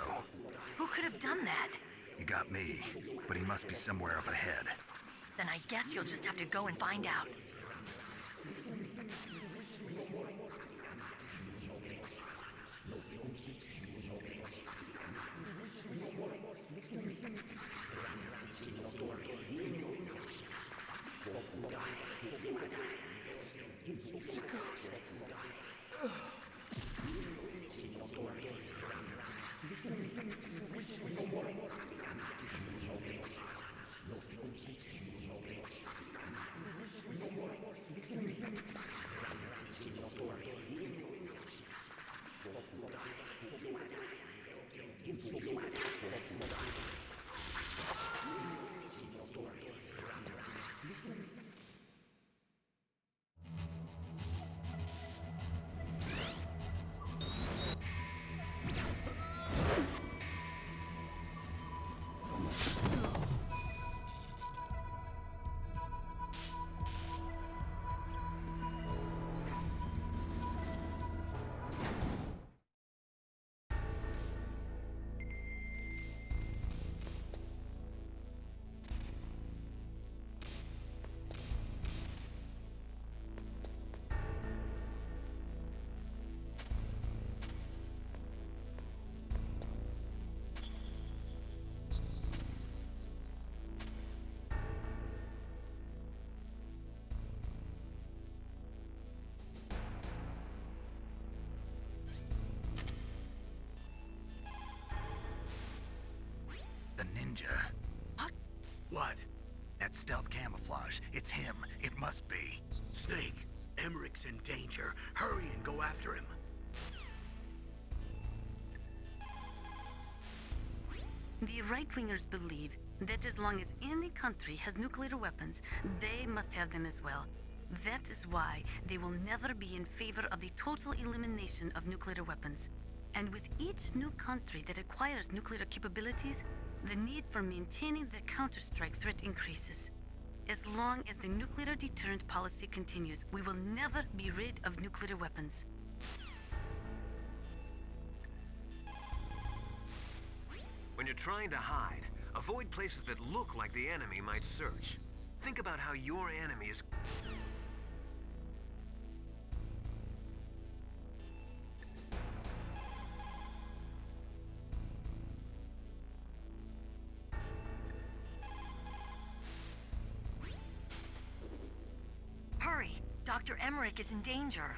Who could have done that? You got me, but he must be somewhere up ahead. Then I guess you'll just have to go and find out. It's a ghost. What? That stealth camouflage. It's him. It must be. Snake, Emmerich's in danger. Hurry and go after him. The right-wingers believe that as long as any country has nuclear weapons, they must have them as well. That is why they will never be in favor of the total elimination of nuclear weapons. And with each new country that acquires nuclear capabilities, the need for maintaining the counter-strike threat increases. As long as the nuclear deterrent policy continues, we will never be rid of nuclear weapons. When you're trying to hide, avoid places that look like the enemy might search. Think about how your enemy is... Hurry! Dr. Emmerich is in danger.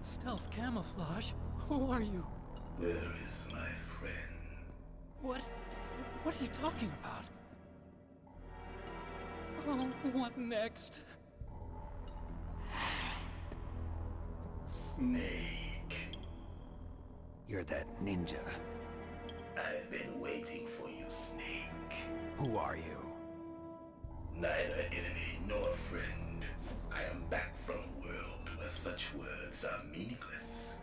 Stealth camouflage? Who are you? Where is my friend? What are you talking about? Oh, what next? Snake. You're that ninja. I've been waiting for you, Snake. Who are you? Neither enemy nor friend. I am back from a world where such words are meaningless.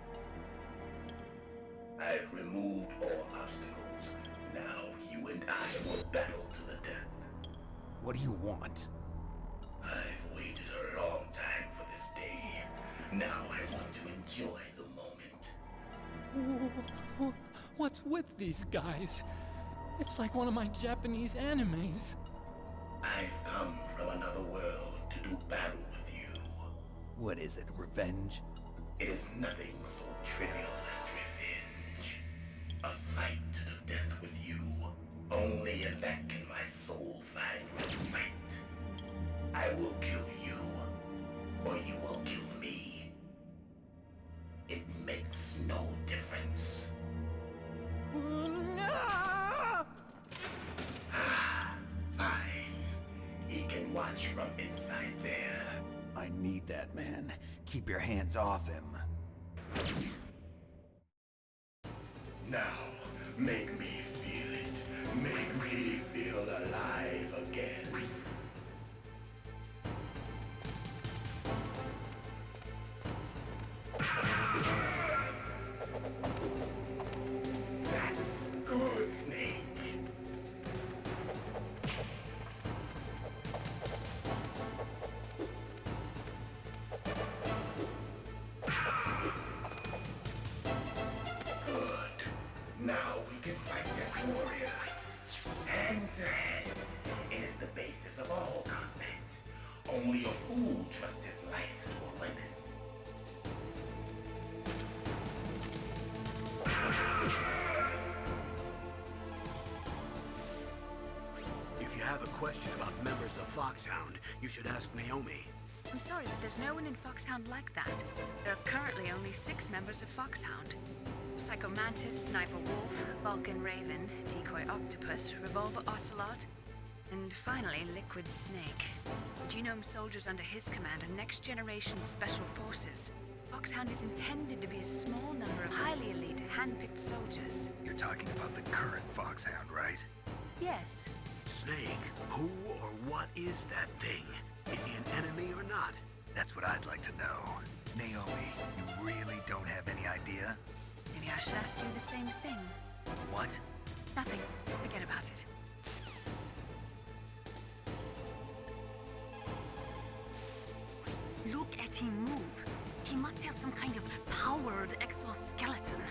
I've removed all obstacles. Now you and I will battle to the death. What do you want? I've waited a long time for this day. Now I want to enjoy the moment. What's with these guys? It's like one of my Japanese animes. I've come from another world to do battle with you. What is it, revenge? It is nothing so trivial as revenge. A fight to the death with you. Only in that can my soul find respite. I will kill you, or you will kill me. It makes no difference. Fine. He can watch from inside there. I need that man. Keep your hands off him. Now, make me feel it. Make me feel alive again. That's good, Snake. Good. Now we can fight as warriors. Hand to hand. It is the basis of all combat. Only a fool trusts his life to a weapon. If you have a question about members of Foxhound, you should ask Naomi. I'm sorry, but there's no one in Foxhound like that. There are currently only 6 members of Foxhound. Psycho Mantis, Sniper Wolf, Vulcan Raven, Decoy Octopus, Revolver Ocelot, and finally Liquid Snake. The Genome soldiers under his command are next-generation special forces. Foxhound is intended to be a small number of highly elite, hand-picked soldiers. You're talking about the current Foxhound, right? Yes. Snake, who or what is that thing? Is he an enemy or not? That's what I'd like to know. Naomi, you really don't have any idea? Maybe I should ask you the same thing. What? Nothing. Forget about it. Look at him move. He must have some kind of powered exoskeleton.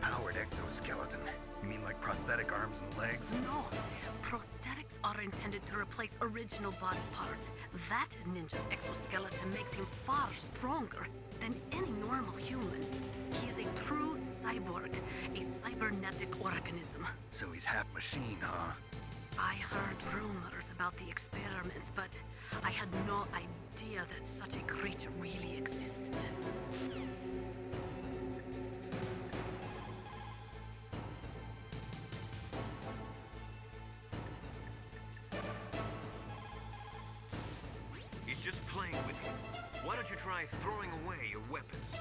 Powered exoskeleton? You mean like prosthetic arms and legs? No, prosthetics are intended to replace original body parts. That ninja's exoskeleton makes him far stronger than any normal human. He is a true cyborg, a cybernetic organism. So he's half machine, huh? I heard rumors about the experiments, but I had no idea that such a creature really existed. He's just playing with you. Why don't you try throwing away your weapons?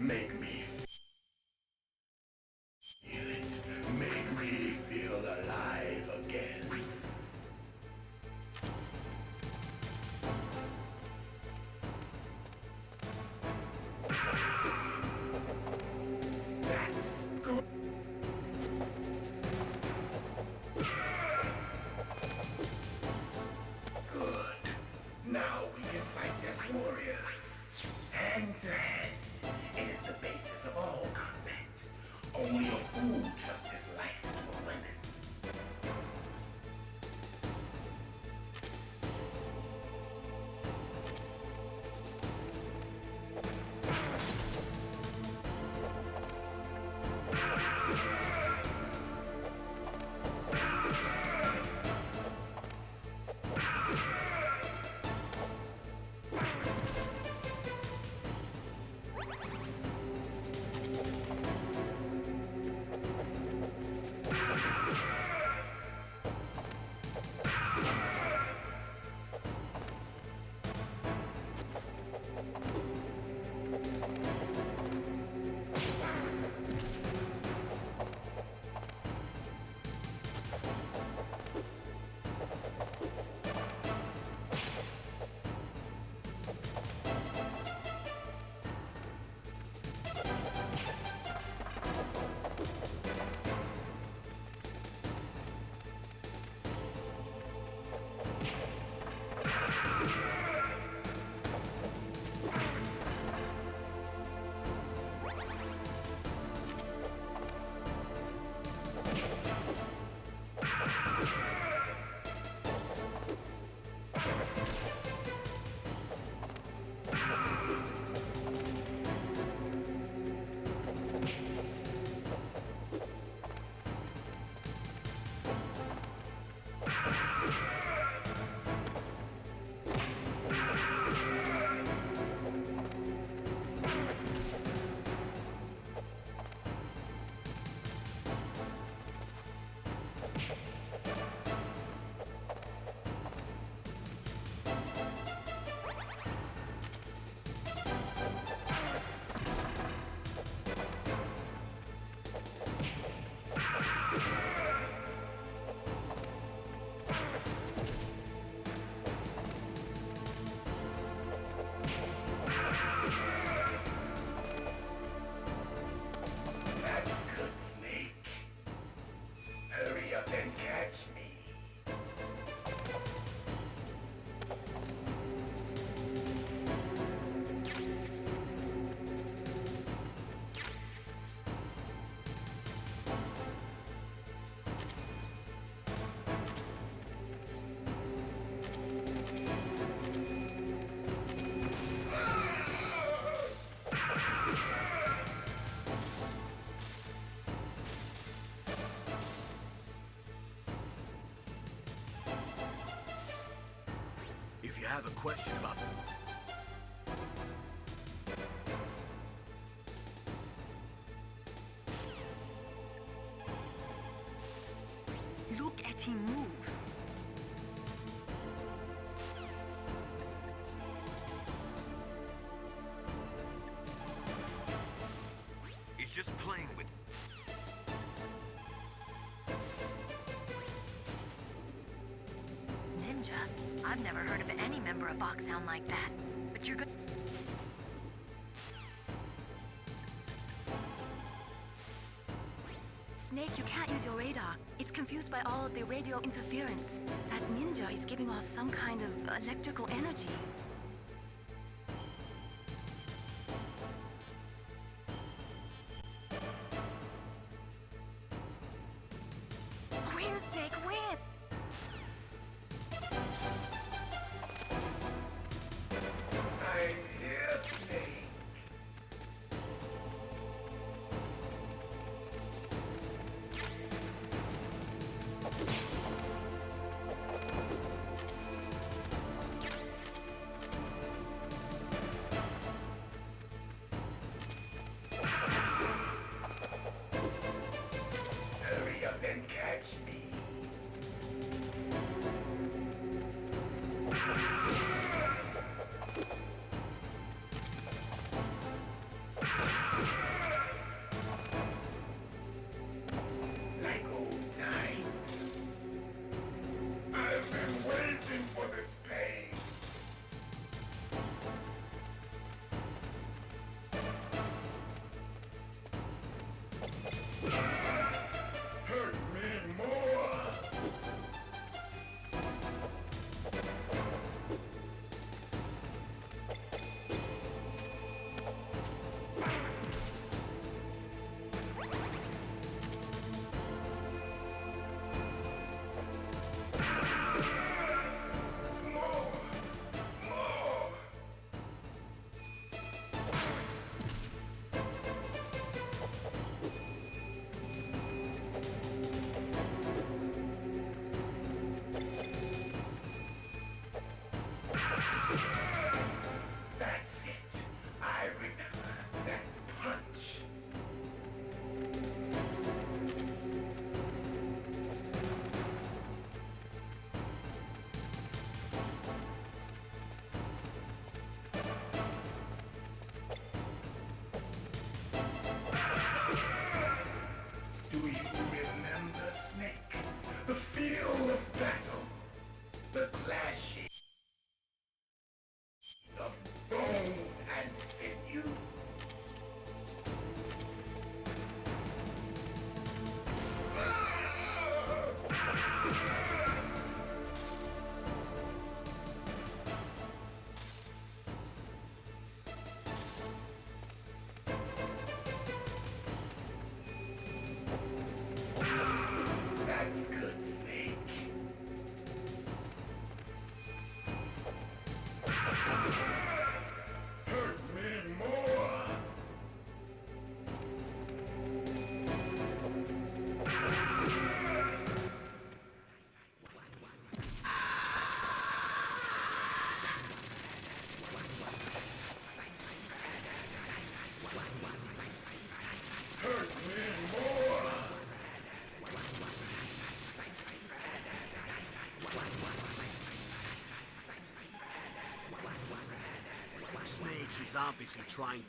Make me feel it. Make me feel alive again. That's good. Good. Now we can fight as warriors. Hand to hand. It is the basis of all combat. Only a fool trusts his life to a weapon. If you have a question about... Look at him move. He's just playing with... Ninja? I've never heard of any member of Foxhound like that. But you're good. Snake, you can't use your radar. It's confused by all of the radio interference. That ninja is giving off some kind of electrical energy. Win, Snake, win! I'm here, Snake. obviously trying...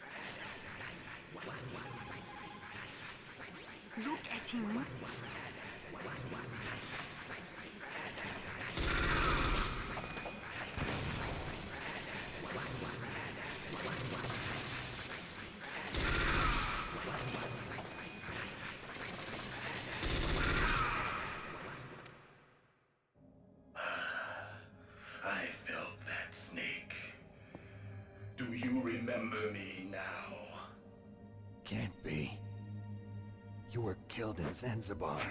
Look at him. I felt that, Snake. Do you remember me now? Can't be. You were killed in Zanzibar.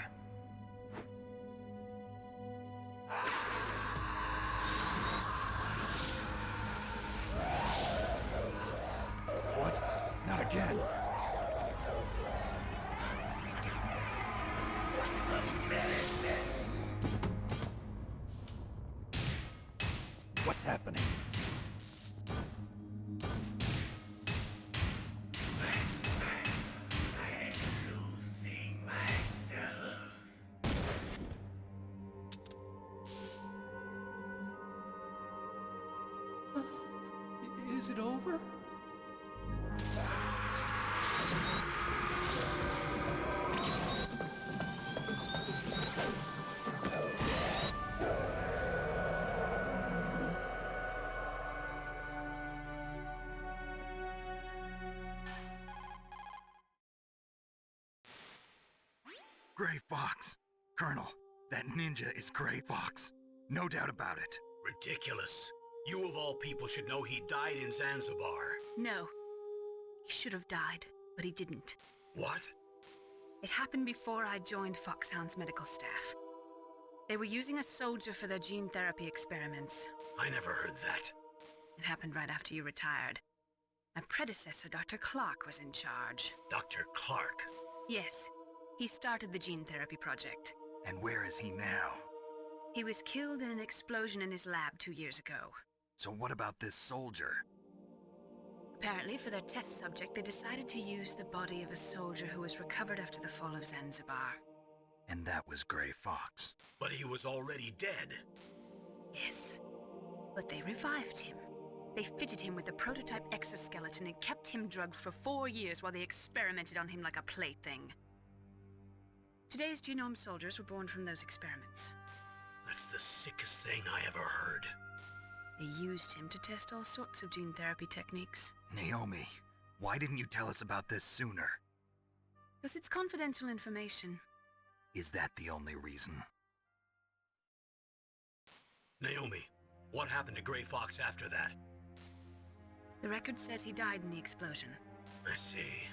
What? Not again. What's happening? Losing myself. Is it over? Gray Fox. Colonel, that ninja is Gray Fox. No doubt about it. Ridiculous. You of all people should know he died in Zanzibar. No. He should have died, but he didn't. What? It happened before I joined Foxhound's medical staff. They were using a soldier for their gene therapy experiments. I never heard that. It happened right after you retired. My predecessor, Dr. Clark, was in charge. Dr. Clark? Yes, he started the gene therapy project. And where is he now? He was killed in an explosion in his lab 2 years ago. So what about this soldier? Apparently, for their test subject, they decided to use the body of a soldier who was recovered after the fall of Zanzibar. And that was Gray Fox. But he was already dead. Yes, but they revived him. They fitted him with a prototype exoskeleton and kept him drugged for 4 years while they experimented on him like a plaything. Today's genome soldiers were born from those experiments. That's the sickest thing I ever heard. They used him to test all sorts of gene therapy techniques. Naomi, why didn't you tell us about this sooner? Because it's confidential information. Is that the only reason? Naomi, what happened to Gray Fox after that? The record says he died in the explosion. I see.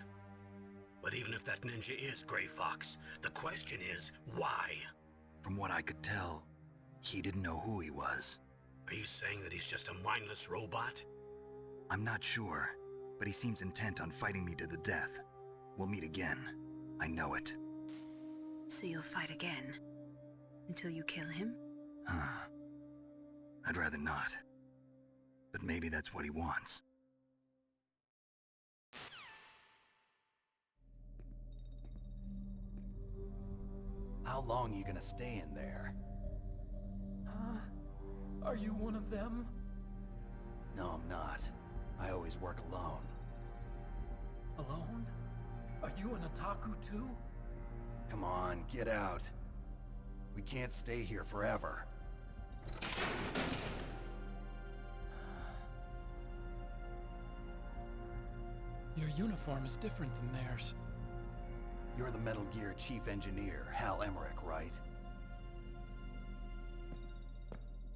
But even if that ninja is Gray Fox, the question is, why? From what I could tell, he didn't know who he was. Are you saying that he's just a mindless robot? I'm not sure, but he seems intent on fighting me to the death. We'll meet again. I know it. So you'll fight again? Until you kill him? Huh. I'd rather not. But maybe that's what he wants. How long are you gonna stay in there? Are you one of them? No, I'm not. I always work alone. Alone? Are you an otaku too? Come on, get out. We can't stay here forever. Your uniform is different than theirs. You're the Metal Gear Chief Engineer, Hal Emmerich, right?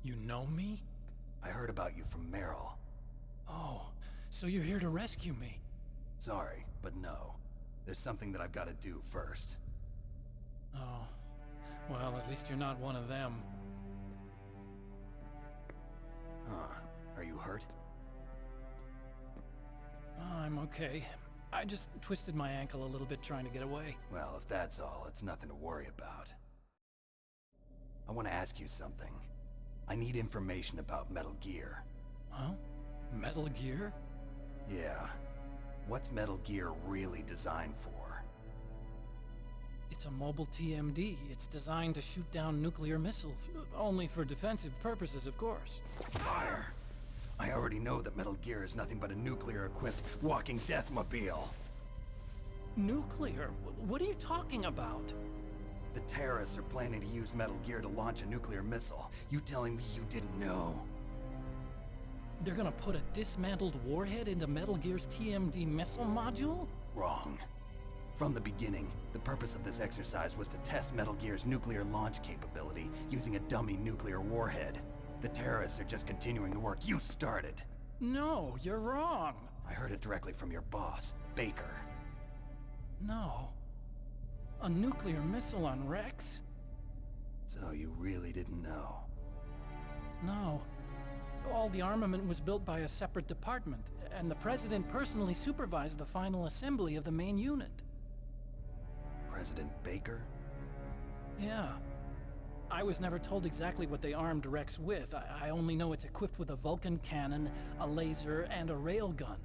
You know me? I heard about you from Meryl. Oh, so you're here to rescue me? Sorry, but no. There's something that I've got to do first. Oh, well, at least you're not one of them. Huh. Are you hurt? I'm okay. I just twisted my ankle a little bit trying to get away. Well, if that's all, it's nothing to worry about. I want to ask you something. I need information about Metal Gear. Huh? Metal Gear? Yeah. What's Metal Gear really designed for? It's a mobile TMD. It's designed to shoot down nuclear missiles. Only for defensive purposes, of course. Fire! I already know that Metal Gear is nothing but a nuclear-equipped walking deathmobile. Nuclear? What are you talking about? The terrorists are planning to use Metal Gear to launch a nuclear missile. You telling me you didn't know? They're gonna put a dismantled warhead into Metal Gear's TMD missile module? Wrong. From the beginning, the purpose of this exercise was to test Metal Gear's nuclear launch capability using a dummy nuclear warhead. The terrorists are just continuing the work you started. No, you're wrong. I heard it directly from your boss, Baker. No. A nuclear missile on Rex? So you really didn't know? No. All the armament was built by a separate department, and the President personally supervised the final assembly of the main unit. President Baker? Yeah. I was never told exactly what they armed Rex with. I only know it's equipped with a Vulcan cannon, a laser, and a railgun.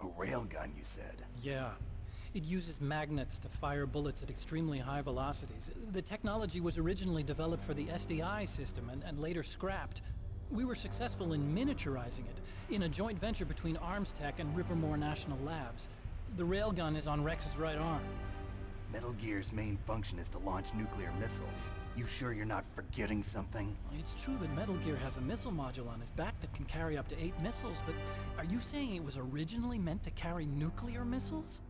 A railgun, you said? Yeah. It uses magnets to fire bullets at extremely high velocities. The technology was originally developed for the SDI system and later scrapped. We were successful in miniaturizing it, in a joint venture between Armstech and Rivermore National Labs. The railgun is on Rex's right arm. Metal Gear's main function is to launch nuclear missiles. You sure you're not forgetting something? It's true that Metal Gear has a missile module on his back that can carry up to 8 missiles, but are you saying it was originally meant to carry nuclear missiles?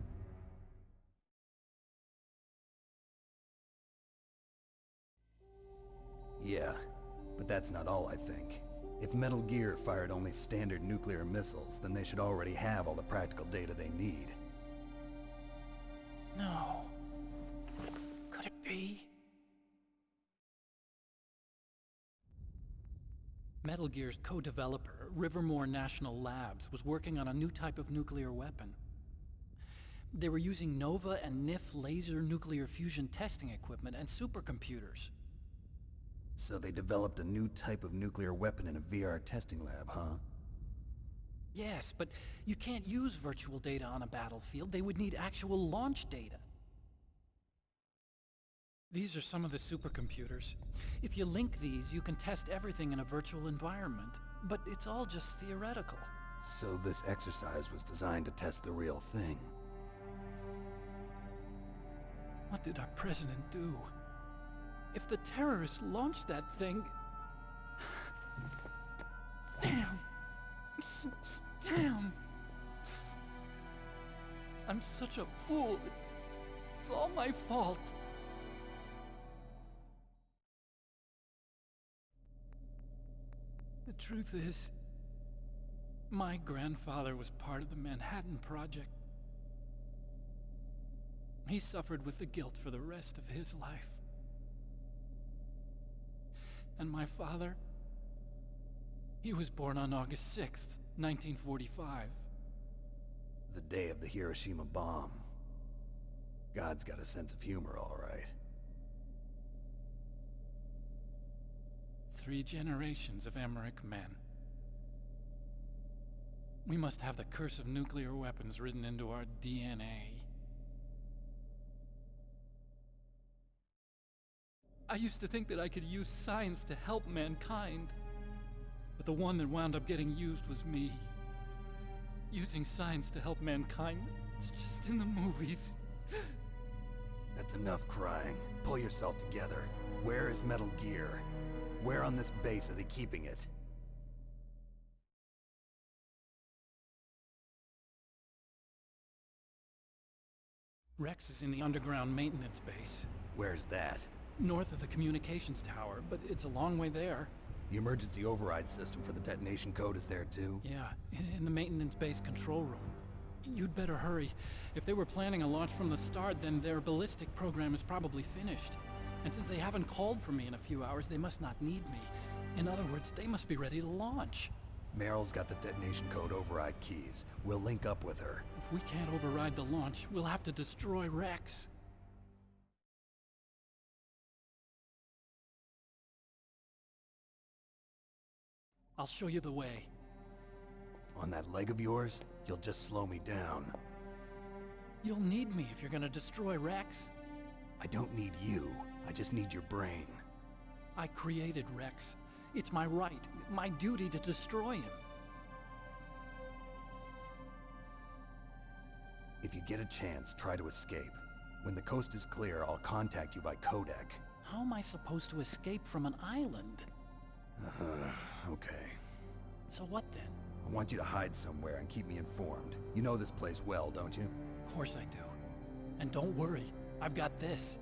Yeah, but that's not all I think. If Metal Gear fired only standard nuclear missiles, then they should already have all the practical data they need. No. Could it be? Metal Gear's co-developer, Rivermore National Labs, was working on a new type of nuclear weapon. They were using Nova and NIF laser nuclear fusion testing equipment and supercomputers. So they developed a new type of nuclear weapon in a VR testing lab, huh? Yes, but you can't use virtual data on a battlefield. They would need actual launch data. These are some of the supercomputers. If you link these, you can test everything in a virtual environment. But it's all just theoretical. So this exercise was designed to test the real thing. What did our president do? If the terrorists launched that thing... Damn! Damn! I'm such a fool. It's all my fault. The truth is, my grandfather was part of the Manhattan Project. He suffered with the guilt for the rest of his life. And my father, he was born on August 6th, 1945. The day of the Hiroshima bomb. God's got a sense of humor, all right. 3 generations of Emmerich men. We must have the curse of nuclear weapons written into our DNA. I used to think that I could use science to help mankind, but the one that wound up getting used was me. Using science to help mankind, it's just in the movies. That's enough crying. Pull yourself together. Where is Metal Gear? Where on this base are they keeping it? Rex is in the underground maintenance base. Where's that? North of the communications tower, but it's a long way there. The emergency override system for the detonation code is there too? Yeah, in the maintenance base control room. You'd better hurry. If they were planning a launch from the start, then their ballistic program is probably finished. And since they haven't called for me in a few hours, they must not need me. In other words, they must be ready to launch. Meryl's got the detonation code override keys. We'll link up with her. If we can't override the launch, we'll have to destroy Rex. I'll show you the way. On that leg of yours, you'll just slow me down. You'll need me if you're gonna destroy Rex. I don't need you. I just need your brain. I created Rex. It's my right, my duty to destroy him. If you get a chance, try to escape. When the coast is clear, I'll contact you by codec. How am I supposed to escape from an island? Okay. So what then? I want you to hide somewhere and keep me informed. You know this place well, don't you? Of course I do. And don't worry, I've got this.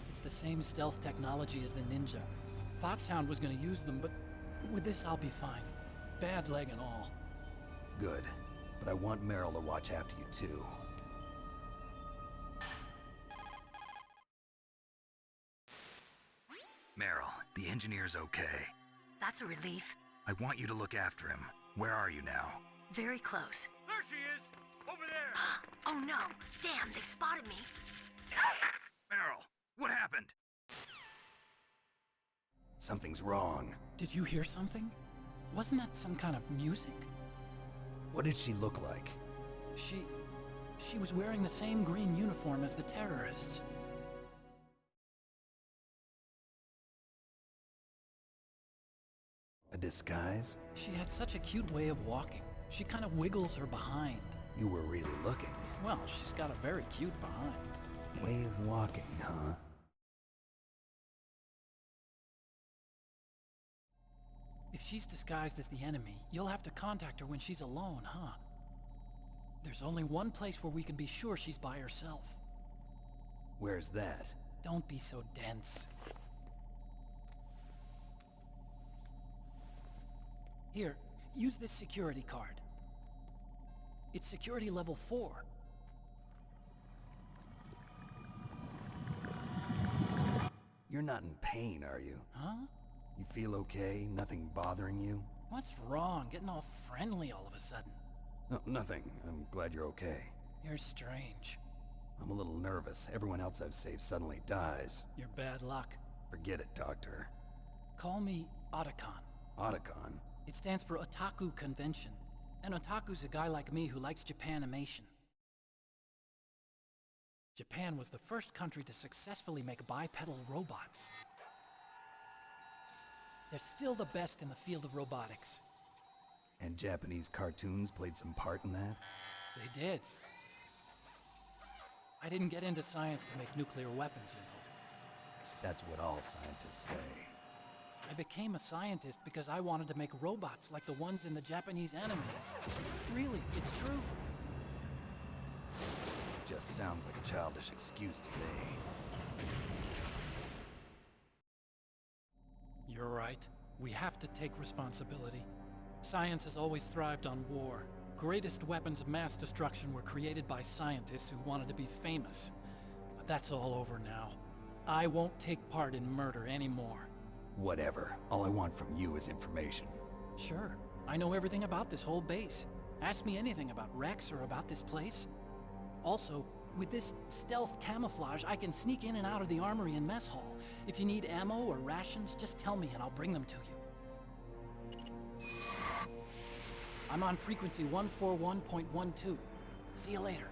It's the same stealth technology as the Ninja. Foxhound was gonna use them, but with this I'll be fine. Bad leg and all. Good. But I want Meryl to watch after you too. Meryl, the engineer's okay. That's a relief. I want you to look after him. Where are you now? Very close. There she is! Over there! Oh no! Damn, they've spotted me. Meryl, what happened? Something's wrong. Did you hear something? Wasn't that some kind of music? What did she look like? She was wearing the same green uniform as the terrorists. A disguise? She had such a cute way of walking. She kind of wiggles her behind. You were really looking. Well, she's got a very cute behind. Way of walking, huh? If she's disguised as the enemy, you'll have to contact her when she's alone, huh? There's only one place where we can be sure she's by herself. Where's that? Don't be so dense. Here, use this security card. It's security level 4. You're not in pain, are you? Huh? You feel okay? Nothing bothering you? What's wrong? Getting all friendly all of a sudden. No, nothing. I'm glad you're okay. You're strange. I'm a little nervous. Everyone else I've saved suddenly dies. You're bad luck. Forget it, Doctor. Call me Otacon. Otacon? It stands for Otaku Convention. An otaku's a guy like me who likes Japanimation. Japan was the first country to successfully make bipedal robots. They're still the best in the field of robotics. And Japanese cartoons played some part in that? They did. I didn't get into science to make nuclear weapons, you know. That's what all scientists say. I became a scientist because I wanted to make robots like the ones in the Japanese animes. Really, it's true. Just sounds like a childish excuse to me. You're right. We have to take responsibility. Science has always thrived on war. Greatest weapons of mass destruction were created by scientists who wanted to be famous. But that's all over now. I won't take part in murder anymore. Whatever. All I want from you is information. Sure. I know everything about this whole base. Ask me anything about Rex or about this place. Also, with this stealth camouflage, I can sneak in and out of the armory and mess hall. If you need ammo or rations, just tell me and I'll bring them to you. I'm on frequency 141.12. See you later.